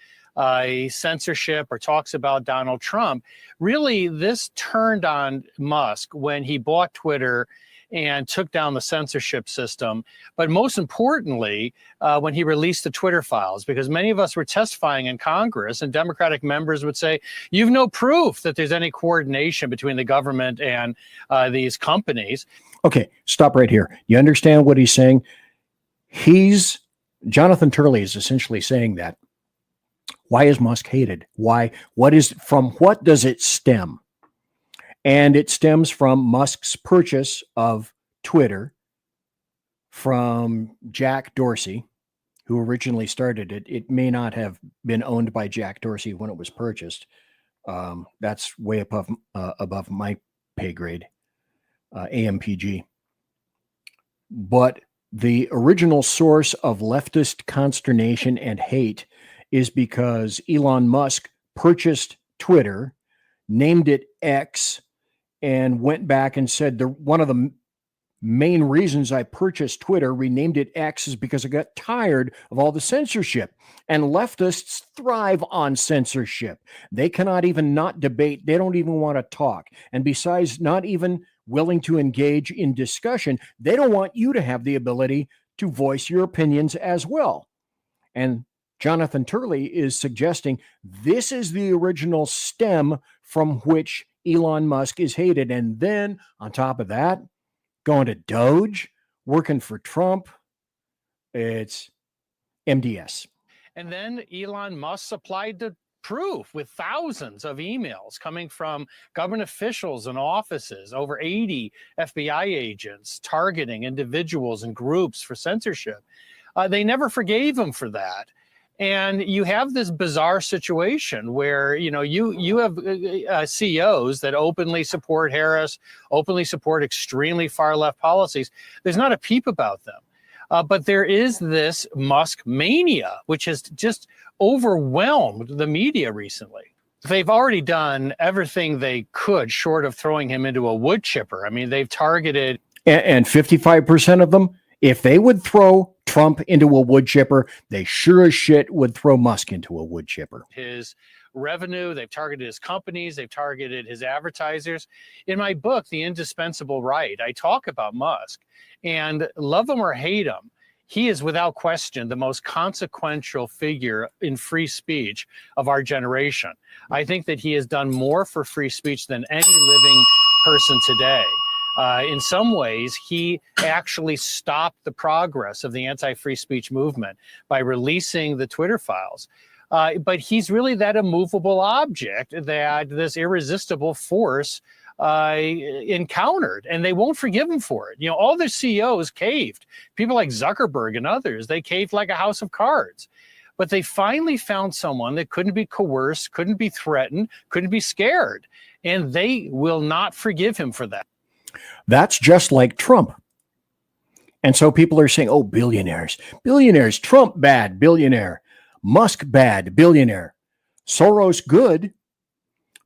censorship or talks about Donald Trump. Really, this turned on Musk when he bought Twitter and took down the censorship system. But most importantly, when he released the Twitter files, because many of us were testifying in Congress and Democratic members would say, you've no proof that there's any coordination between the government and these companies. Okay, stop right here. You understand what he's saying? Jonathan Turley is essentially saying that. Why is Musk hated? From what does it stem? And it stems from Musk's purchase of Twitter from Jack Dorsey, who originally started it. It may not have been owned by Jack Dorsey when it was purchased. That's way above my pay grade, AMPG. But the original source of leftist consternation and hate is because Elon Musk purchased Twitter, named it X, and went back and said one of the main reasons I purchased Twitter, renamed it X, is because I got tired of all the censorship. And leftists thrive on censorship. They cannot even not debate. They don't even want to talk. And besides not even willing to engage in discussion, they don't want you to have the ability to voice your opinions as well. And Jonathan Turley is suggesting this is the original stem from which Elon Musk is hated. And then on top of that, going to DOGE, working for Trump, it's MDS. And then Elon Musk supplied the proof with thousands of emails coming from government officials and offices, over 80 FBI agents targeting individuals and groups for censorship. They never forgave him for that. And you have this bizarre situation where, you have CEOs that openly support Harris, openly support extremely far left policies. There's not a peep about them. But there is this Musk mania, which has just overwhelmed the media recently. They've already done everything they could short of throwing him into a wood chipper. I mean, they've targeted. And 55% of them, if they would throw Trump into a wood chipper, they sure as shit would throw Musk into a wood chipper. His revenue, they've targeted his companies, they've targeted his advertisers. In my book, The Indispensable Right, I talk about Musk, and love him or hate him, he is without question the most consequential figure in free speech of our generation. I think that he has done more for free speech than any living person today. In some ways, he actually stopped the progress of the anti-free speech movement by releasing the Twitter files. But he's really that immovable object that this irresistible force encountered, and they won't forgive him for it. All their CEOs caved. People like Zuckerberg and others, they caved like a house of cards. But they finally found someone that couldn't be coerced, couldn't be threatened, couldn't be scared. And they will not forgive him for that. That's just like Trump. And so people are saying, oh, billionaires, Trump bad, billionaire, Musk bad, billionaire, Soros good.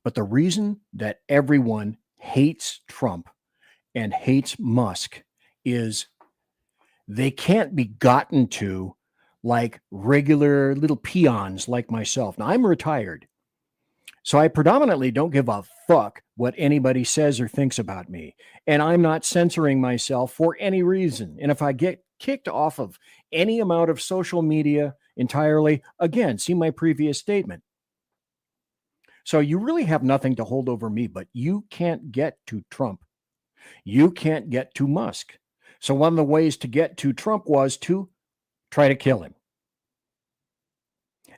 But the reason that everyone hates Trump and hates Musk is they can't be gotten to like regular little peons like myself. Now, I'm retired, so I predominantly don't give a fuck what anybody says or thinks about me. And I'm not censoring myself for any reason. And if I get kicked off of any amount of social media entirely, again, see my previous statement. So you really have nothing to hold over me, but you can't get to Trump. You can't get to Musk. So one of the ways to get to Trump was to try to kill him.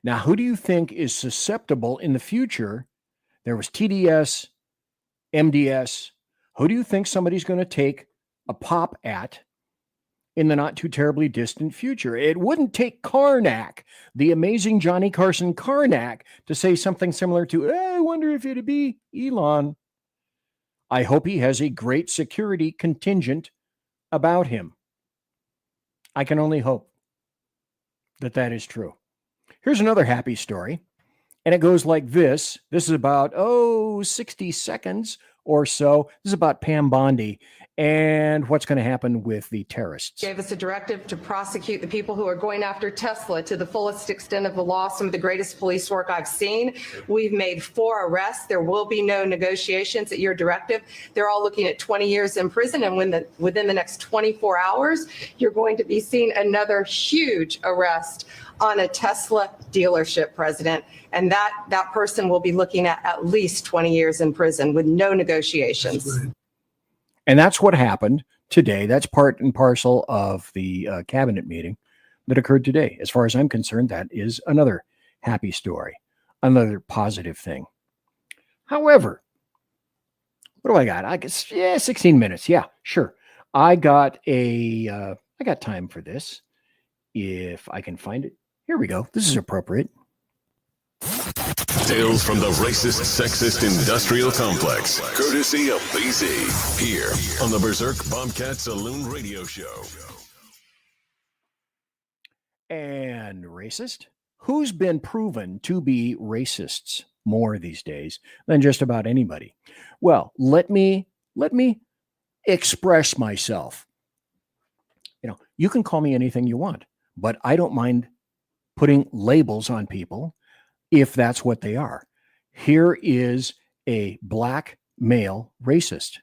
Now, who do you think is susceptible in the future? There was TDS, MDS. Who do you think somebody's going to take a pop at in the not too terribly distant future? It wouldn't take Karnak, the amazing Johnny Carson Karnak, to say something similar to, I wonder if it'd be Elon. I hope he has a great security contingent about him. I can only hope that that is true. Here's another happy story, and it goes like this. This is about, 60 seconds or so. This is about Pam Bondi and what's going to happen with the terrorists. Gave us a directive to prosecute the people who are going after Tesla to the fullest extent of the law. Some of the greatest police work I've seen. We've made 4 arrests. There will be no negotiations at your directive. They're all looking at 20 years in prison. And within the next 24 hours, you're going to be seeing another huge arrest on a Tesla dealership, President. And that person will be looking at least 20 years in prison with no negotiations. And that's what happened today. That's part and parcel of the cabinet meeting that occurred today. As far as I'm concerned, that is another happy story, another positive thing. However, what do I got? I guess, 16 minutes. Yeah, sure. I got time for this. If I can find it. Here we go. This is appropriate. Tales from the racist, sexist industrial complex, courtesy of BZ, here on the Berserk Bobcat Saloon radio show. And racist? Who's been proven to be racists more these days than just about anybody? Well, let me express myself. You can call me anything you want, but I don't mind putting labels on people if that's what they are. Here is a black male racist.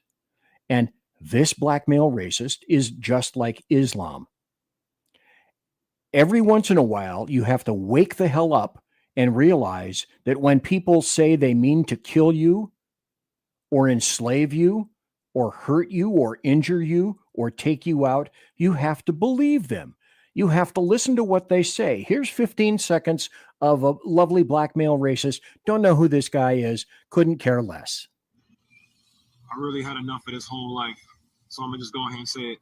And this black male racist is just like Islam. Every once in a while, you have to wake the hell up and realize that when people say they mean to kill you or enslave you or hurt you or injure you or take you out, you have to believe them. You have to listen to what they say. Here's 15 seconds of a lovely black male racist. Don't know who this guy is. Couldn't care less. I really had enough of this whole life. So I'm going to just go ahead and say it.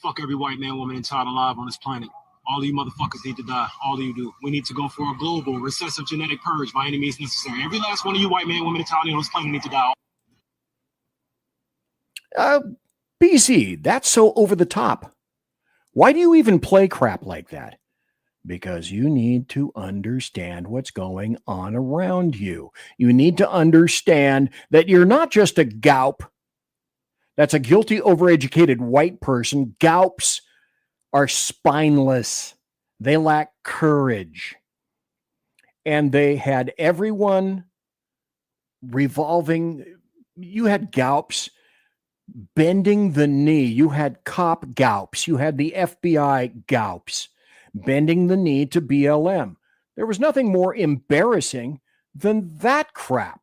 Fuck every white man, woman, and child alive on this planet. All of you motherfuckers need to die. All of you do. We need to go for a global, recessive genetic purge by any means necessary. Every last one of you white man, woman, and child on this planet need to die. BC, that's so over the top. Why do you even play crap like that? Because you need to understand what's going on around you. You need to understand that you're not just a gaup. That's a guilty, overeducated white person. Gaups are spineless. They lack courage. And they had everyone revolving. You had gaups bending the knee. You had cop gaups. You had the FBI gaups bending the knee to BLM. There was nothing more embarrassing than that crap.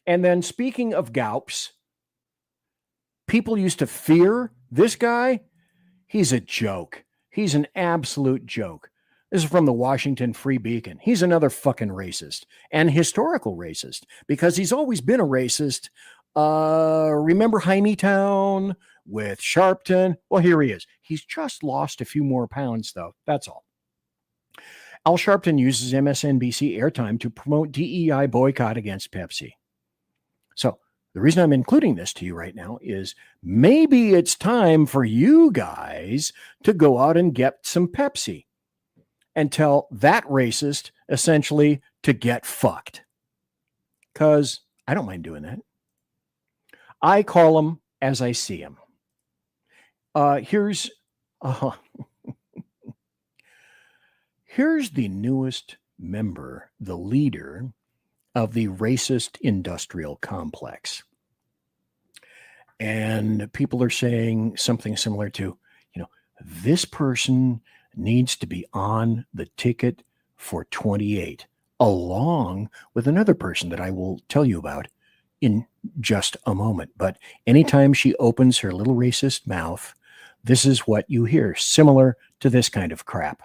And then speaking of gaups, people used to fear this guy. He's a joke. He's an absolute joke. This is from the Washington Free Beacon. He's another fucking racist and historical racist because he's always been a racist. Remember Hymietown with Sharpton? Well, here he is. He's just lost a few more pounds, though. That's all. Al Sharpton uses MSNBC airtime to promote DEI boycott against Pepsi. So the reason I'm including this to you right now is maybe it's time for you guys to go out and get some Pepsi and tell that racist essentially to get fucked. Because I don't mind doing that. I call them as I see them. Here's the newest member, the leader of the racist industrial complex. And people are saying something similar to, this person needs to be on the ticket for 28, along with another person that I will tell you about in just a moment. But anytime she opens her little racist mouth, this is what you hear, similar to this kind of crap.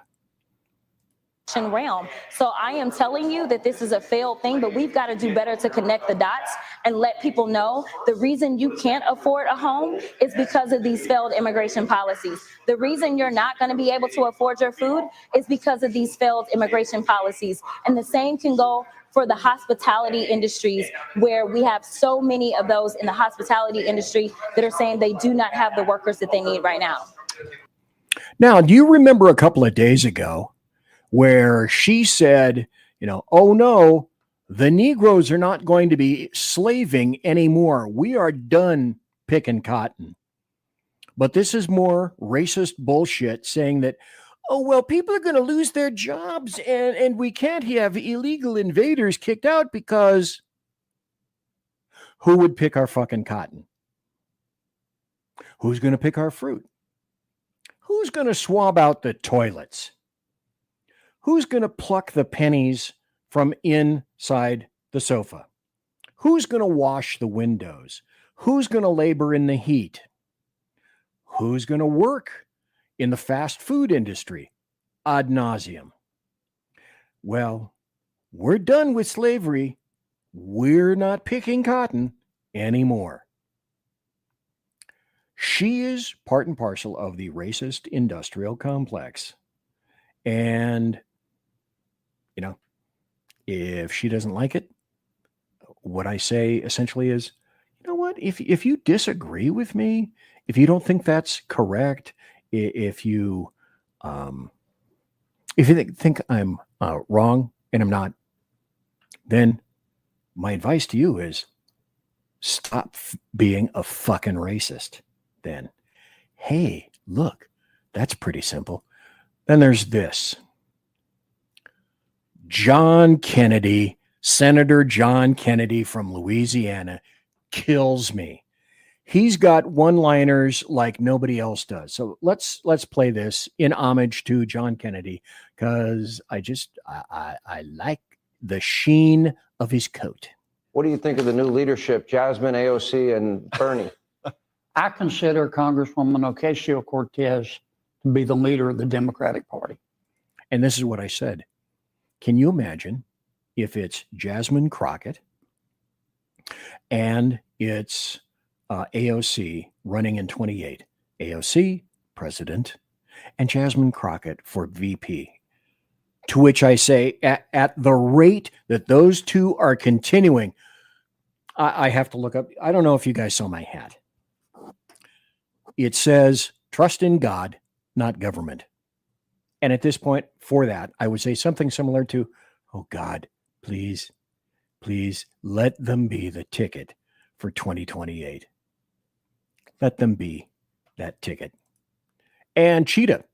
Realm. So I am telling you that this is a failed thing, but we've got to do better to connect the dots and let people know the reason you can't afford a home is because of these failed immigration policies. The reason you're not going to be able to afford your food is because of these failed immigration policies. And the same can go for the hospitality industries, where we have so many of those in the hospitality industry that are saying they do not have the workers that they need right now. Now, do you remember a couple of days ago where she said, oh no, the Negroes are not going to be slaving anymore. We are done picking cotton. But this is more racist bullshit saying that, oh, well, people are going to lose their jobs and we can't have illegal invaders kicked out because who would pick our fucking cotton? Who's going to pick our fruit? Who's going to swab out the toilets? Who's going to pluck the pennies from inside the sofa? Who's going to wash the windows? Who's going to labor in the heat? Who's going to work in the fast food industry ad nauseum? Well, we're done with slavery. We're not picking cotton anymore. She is part and parcel of the racist industrial complex. And if she doesn't like it, what I say essentially is, what? If you disagree with me, if you don't think that's correct, if you think I'm wrong and I'm not, then my advice to you is stop being a fucking racist. Then, hey, look, that's pretty simple. Then there's this. John Kennedy, Senator John Kennedy from Louisiana, kills me. He's got one-liners like nobody else does. So let's play this in homage to John Kennedy, because I like the sheen of his coat. What do you think of the new leadership, Jasmine, AOC, and Bernie? I consider Congresswoman Ocasio-Cortez to be the leader of the Democratic Party. And this is what I said. Can you imagine if it's Jasmine Crockett and it's AOC running in 28? AOC, president, and Jasmine Crockett for VP. To which I say, at the rate that those two are continuing, I have to look up. I don't know if you guys saw my hat. It says, trust in God, not government. And at this point, for that, I would say something similar to, oh God, please, please let them be the ticket for 2028. Let them be that ticket. And Cheetah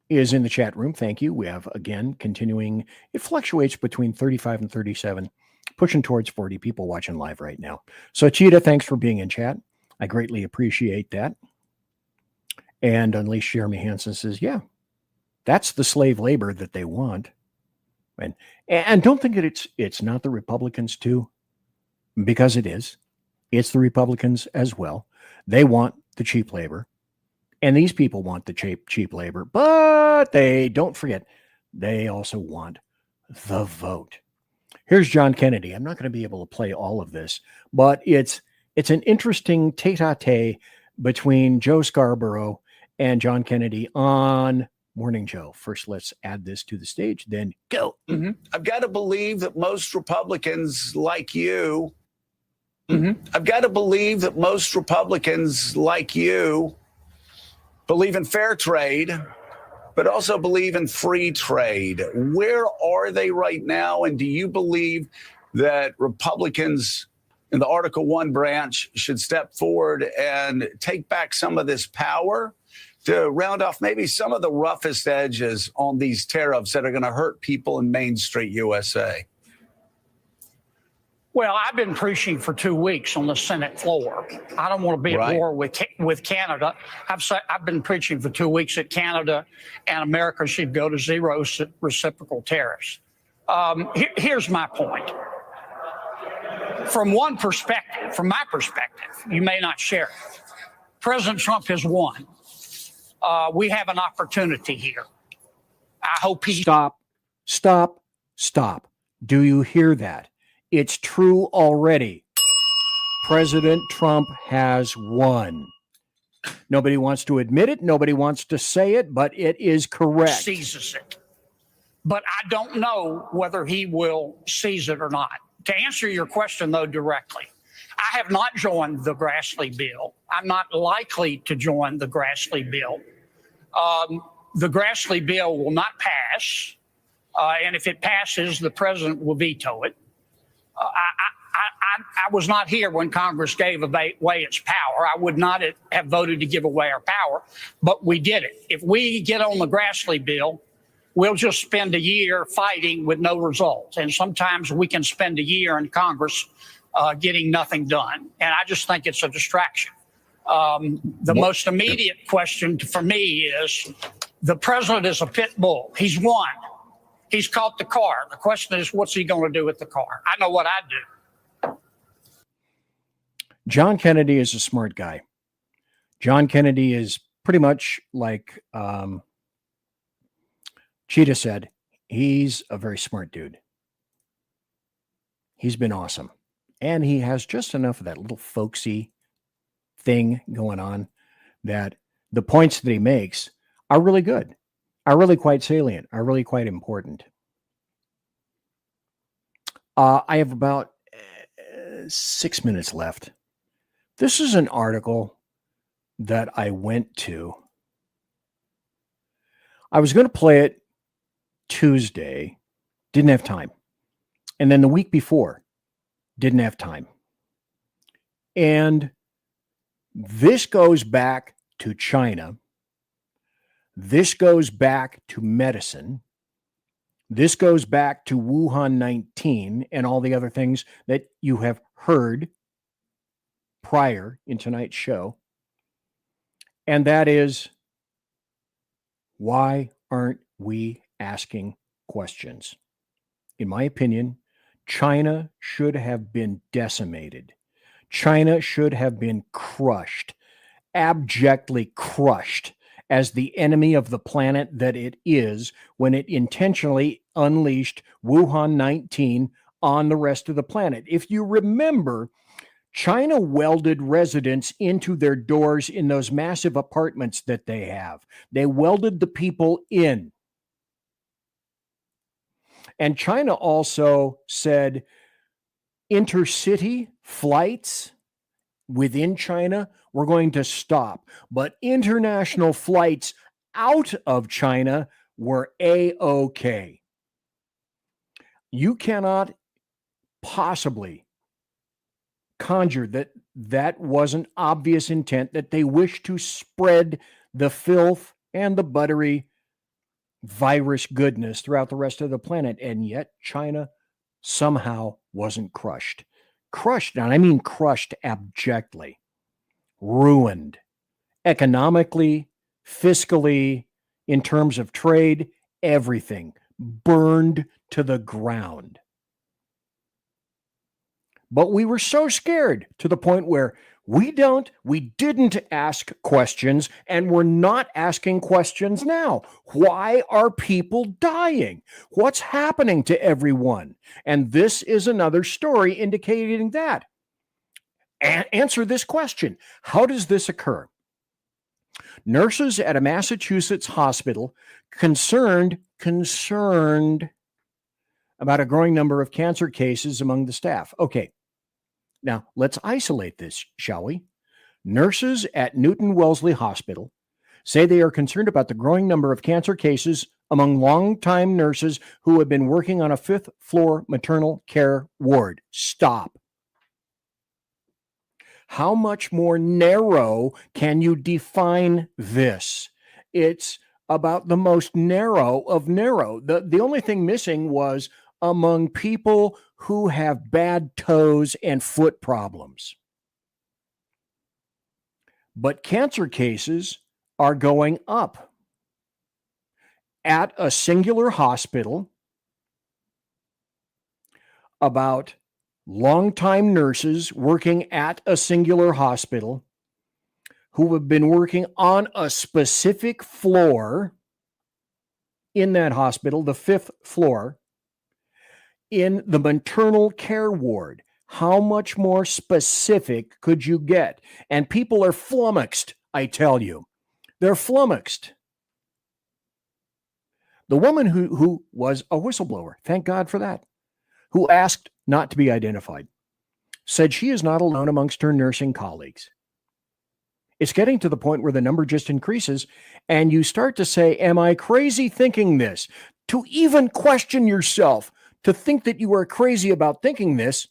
is in the chat room. Thank you. We have, again, continuing. It fluctuates between 35 and 37, pushing towards 40 people watching live right now. So Cheetah, thanks for being in chat. I greatly appreciate that. And Unleashed Jeremy Hansen says, yeah, that's the slave labor that they want. And don't think that it's not the Republicans too, because it is. It's the Republicans as well. They want the cheap labor. And these people want the cheap labor. But they don't forget, they also want the vote. Here's John Kennedy. I'm not going to be able to play all of this, but it's an interesting tete-a-tete between Joe Scarborough and John Kennedy on Morning Joe. First, let's add this to the stage, then go. I've got to believe that most Republicans like you, I've got to believe that most Republicans like you believe in fair trade, but also believe in free trade. Where are they right now? And do you believe that Republicans in the Article 1 branch should step forward and take back some of this power to round off maybe some of the roughest edges on these tariffs that are going to hurt people in Main Street USA? Well, I've been preaching for 2 weeks on the Senate floor. I don't want to be at war with Canada. I've been preaching for 2 weeks that Canada and America should go to zero reciprocal tariffs. Here's my point. From one perspective, from my perspective, you may not share it. President Trump has won. We have an opportunity here. I hope he... Stop. Do you hear that? It's true already. President Trump has won. Nobody wants to admit it. Nobody wants to say it, but it is correct. Seizes it. But I don't know whether he will seize it or not. To answer your question, though, directly, I have not joined the Grassley bill. I'm not likely to join the Grassley bill. The Grassley bill will not pass, and if it passes, the president will veto it. I was not here when Congress gave away its power. I would not have voted to give away our power, but we did it. If we get on the Grassley bill, we'll just spend a year fighting with no results. And sometimes we can spend a year in Congress getting nothing done. And I just think it's a distraction. The most immediate question for me is the president is a pit bull. He's won. He's caught the car. The question is, what's he going to do with the car? I know what I'd do. John Kennedy is a smart guy. John Kennedy is pretty much like Cheetah said, he's a very smart dude. He's been awesome. And he has just enough of that little folksy thing going on that the points that he makes are really good, are really quite salient, are really quite important. I have about 6 minutes left. This is an article that I went to. I was going to play it Tuesday, didn't have time. And then the week before, didn't have time. And this goes back to China. This goes back to medicine. This goes back to Wuhan 19 and all the other things that you have heard prior in tonight's show. And that is, why aren't we asking questions? In my opinion, China should have been decimated. China should have been crushed, abjectly crushed, as the enemy of the planet that it is when it intentionally unleashed Wuhan 19 on the rest of the planet. If you remember, China welded residents into their doors in those massive apartments that they have. They welded the people in. And China also said intercity flights within China were going to stop, but international flights out of China were A-OK. You cannot possibly conjure that wasn't obvious intent, that they wish to spread the filth and the buttery virus goodness throughout the rest of the planet. And yet China somehow wasn't crushed. Crushed, and I mean crushed abjectly. Ruined. Economically, fiscally, in terms of trade, everything. Burned to the ground. But we were so scared to the point where we didn't ask questions, and we're not asking questions now. Why are people dying? What's happening to everyone? And this is another story indicating that. Answer this question. How does this occur? Nurses at a Massachusetts hospital concerned about a growing number of cancer cases among the staff. Okay, now let's isolate this, shall we? Nurses at Newton Wellesley Hospital say they are concerned about the growing number of cancer cases among longtime nurses who have been working on a 5th floor maternal care ward. Stop. How much more narrow can you define this? It's about the most narrow of narrow. The only thing missing was among people who have bad toes and foot problems. But cancer cases are going up at a singular hospital. About longtime nurses working at a singular hospital who have been working on a specific floor in that hospital, the 5th floor, in the maternal care ward. How much more specific could you get? And people are flummoxed, I tell you. They're flummoxed. The woman who was a whistleblower, thank God for that, who asked not to be identified, said she is not alone amongst her nursing colleagues. It's getting to the point where the number just increases, and you start to say, am I crazy thinking this? To even question yourself, to think that you are crazy about thinking this,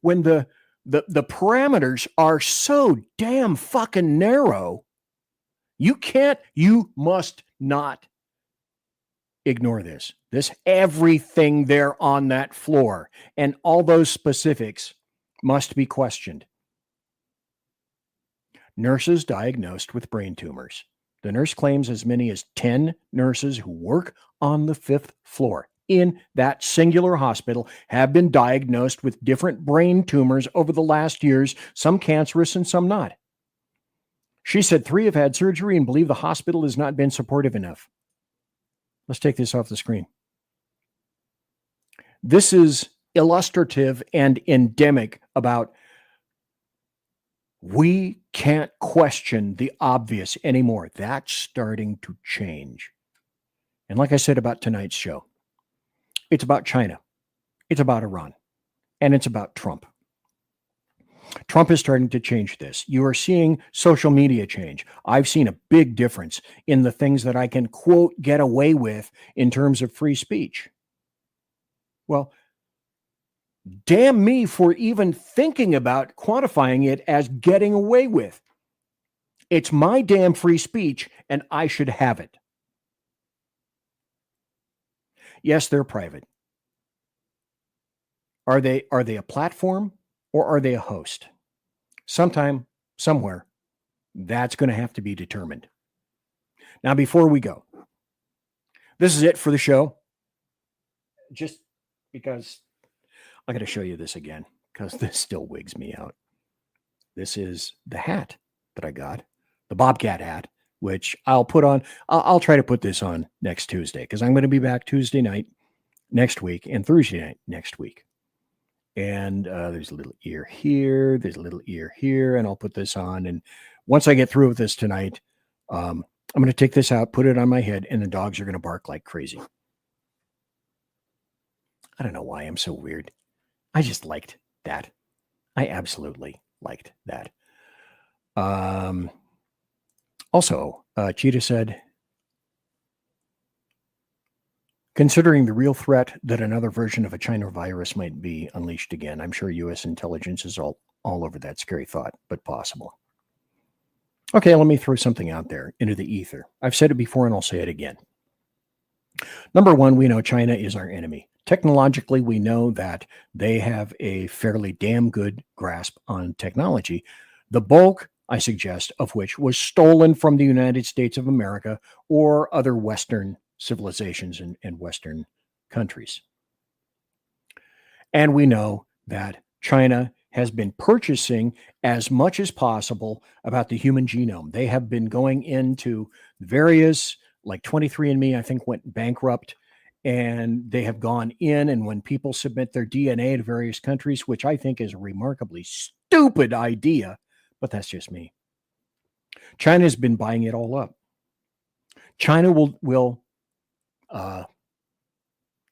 when the parameters are so damn fucking narrow, you must not ignore this. Everything there on that floor and all those specifics must be questioned. Nurses diagnosed with brain tumors. The nurse claims as many as 10 nurses who work on the 5th floor in that singular hospital have been diagnosed with different brain tumors over the last years, some cancerous and some not. She said 3 have had surgery and believe the hospital has not been supportive enough. Let's take this off the screen. This is illustrative and endemic about we can't question the obvious anymore. That's starting to change. And like I said about tonight's show, it's about China, it's about Iran, and it's about Trump. Trump is starting to change this. You are seeing social media change. I've seen a big difference in the things that I can, quote, get away with in terms of free speech. Well, damn me for even thinking about quantifying it as getting away with. It's my damn free speech, and I should have it. Yes, they're private. Are they a platform or are they a host? Sometime, somewhere, that's going to have to be determined. Now, before we go, this is it for the show. Just because I got to show you this again, because this still wigs me out. This is the hat that I got, the Bobcat hat, which I'll put on. I'll try to put this on next Tuesday, because I'm going to be back Tuesday night next week and Thursday night next week. And there's a little ear here, there's a little ear here, and I'll put this on. And once I get through with this tonight, I'm going to take this out, put it on my head, and the dogs are going to bark like crazy. I don't know why I'm so weird. I just liked that. I absolutely liked that. Also, Cheetah said, considering the real threat that another version of a China virus might be unleashed again, I'm sure U.S. intelligence is all over that scary thought, but possible. Okay, let me throw something out there into the ether. I've said it before and I'll say it again. Number one, we know China is our enemy. Technologically, we know that they have a fairly damn good grasp on technology, the bulk, I suggest, of which was stolen from the United States of America or other Western civilizations and Western countries. And we know that China has been purchasing as much as possible about the human genome. They have been going into various, like 23andMe, I think, went bankrupt, and they have gone in, and when people submit their DNA to various countries, which I think is a remarkably stupid idea, but that's just me. China's been buying it all up. China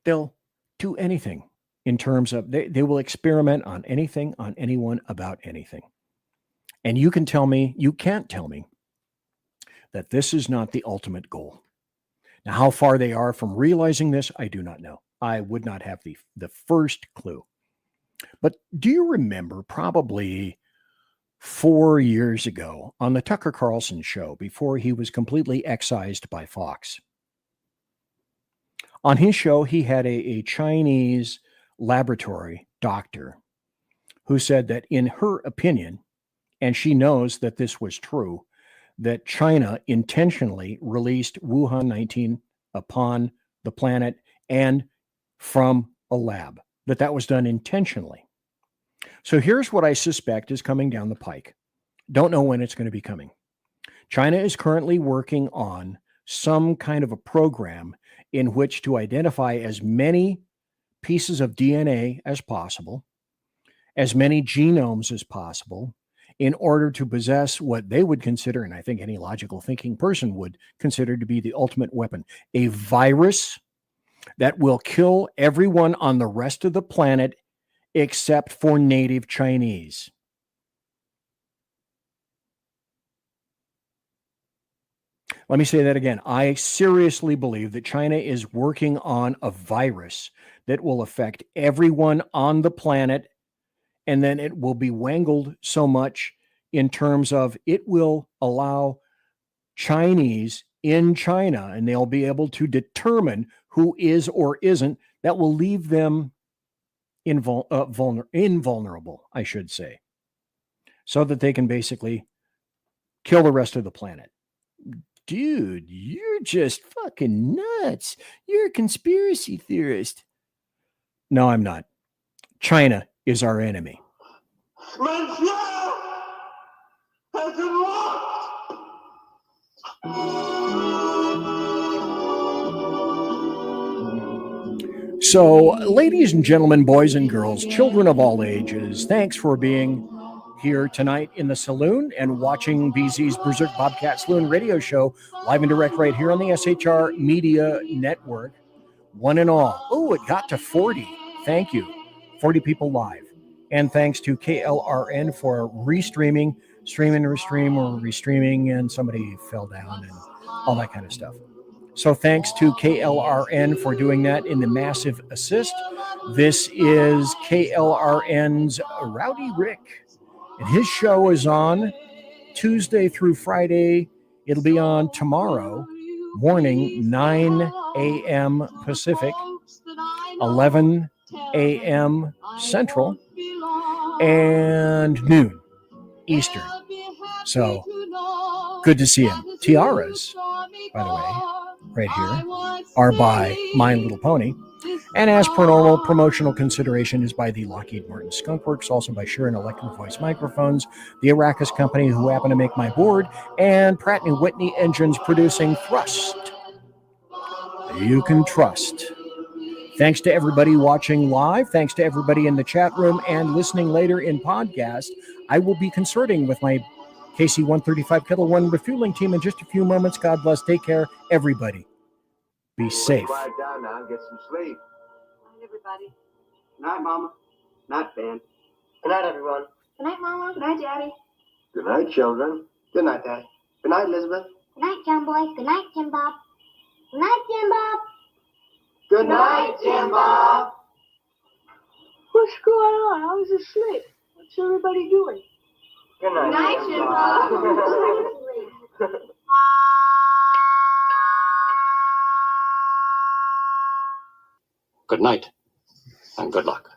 they'll do anything in terms of, they will experiment on anything, on anyone, about anything. And you can't tell me that this is not the ultimate goal. Now, how far they are from realizing this, I do not know. I would not have the first clue. But do you remember probably 4 years ago on the Tucker Carlson show, before he was completely excised by Fox? On his show, he had a Chinese laboratory doctor who said that in her opinion, and she knows that this was true, that China intentionally released Wuhan 19 upon the planet and from a lab, that was done intentionally. So here's what I suspect is coming down the pike. Don't know when it's going to be coming. China is currently working on some kind of a program in which to identify as many pieces of DNA as possible, as many genomes as possible, in order to possess what they would consider, and I think any logical thinking person would consider to be the ultimate weapon, a virus that will kill everyone on the rest of the planet except for native Chinese. Let me say that again. I seriously believe that China is working on a virus that will affect everyone on the planet, and then it will be wangled so much in terms of it will allow Chinese in China, and they'll be able to determine who is or isn't. That will leave them invulnerable, I should say, so that they can basically kill the rest of the planet. Dude, you're just fucking nuts. You're a conspiracy theorist. No, I'm not. China is our enemy. So, ladies and gentlemen, boys and girls, children of all ages, thanks for being here tonight in the Saloon and watching BZ's Berserk Bobcat Saloon radio show live and direct right here on the SHR Media Network. One and all. Oh, it got to 40. Thank you. 40 people live. And thanks to KLRN for restreaming, restreaming, and somebody fell down and all that kind of stuff. So thanks to KLRN for doing that in the massive assist. This is KLRN's Rowdy Rick. And his show is on Tuesday through Friday. It'll be on tomorrow morning, 9 a.m. Pacific, 11 a.m. Central, and noon Eastern. So good to see him. Tiaras, by the way, right here, are by My Little Pony. And as per normal, promotional consideration is by the Lockheed Martin Skunk Works, also by Shure Electric Voice Microphones, the Arrakis Company, who happen to make my board, and Pratt & Whitney Engines producing Thrust. You can trust. Thanks to everybody watching live. Thanks to everybody in the chat room and listening later in podcast. I will be consorting with my KC-135 Kettle One refueling team in just a few moments. God bless. Take care, everybody. Be safe. Quiet down now and get some sleep. Good night, everybody. Good night, Mama. Good night, Ben. Good night, everyone. Good night, Mama. Good night, Daddy. Good night, children. Good night, Daddy. Good night, Elizabeth. Good night, John Boy. Good night, Jim Bob. Good night, Jim Bob. Good night, Jim Bob. What's going on? I was asleep. What's everybody doing? Good night, Good night, Jim Bob. Good night, and good luck.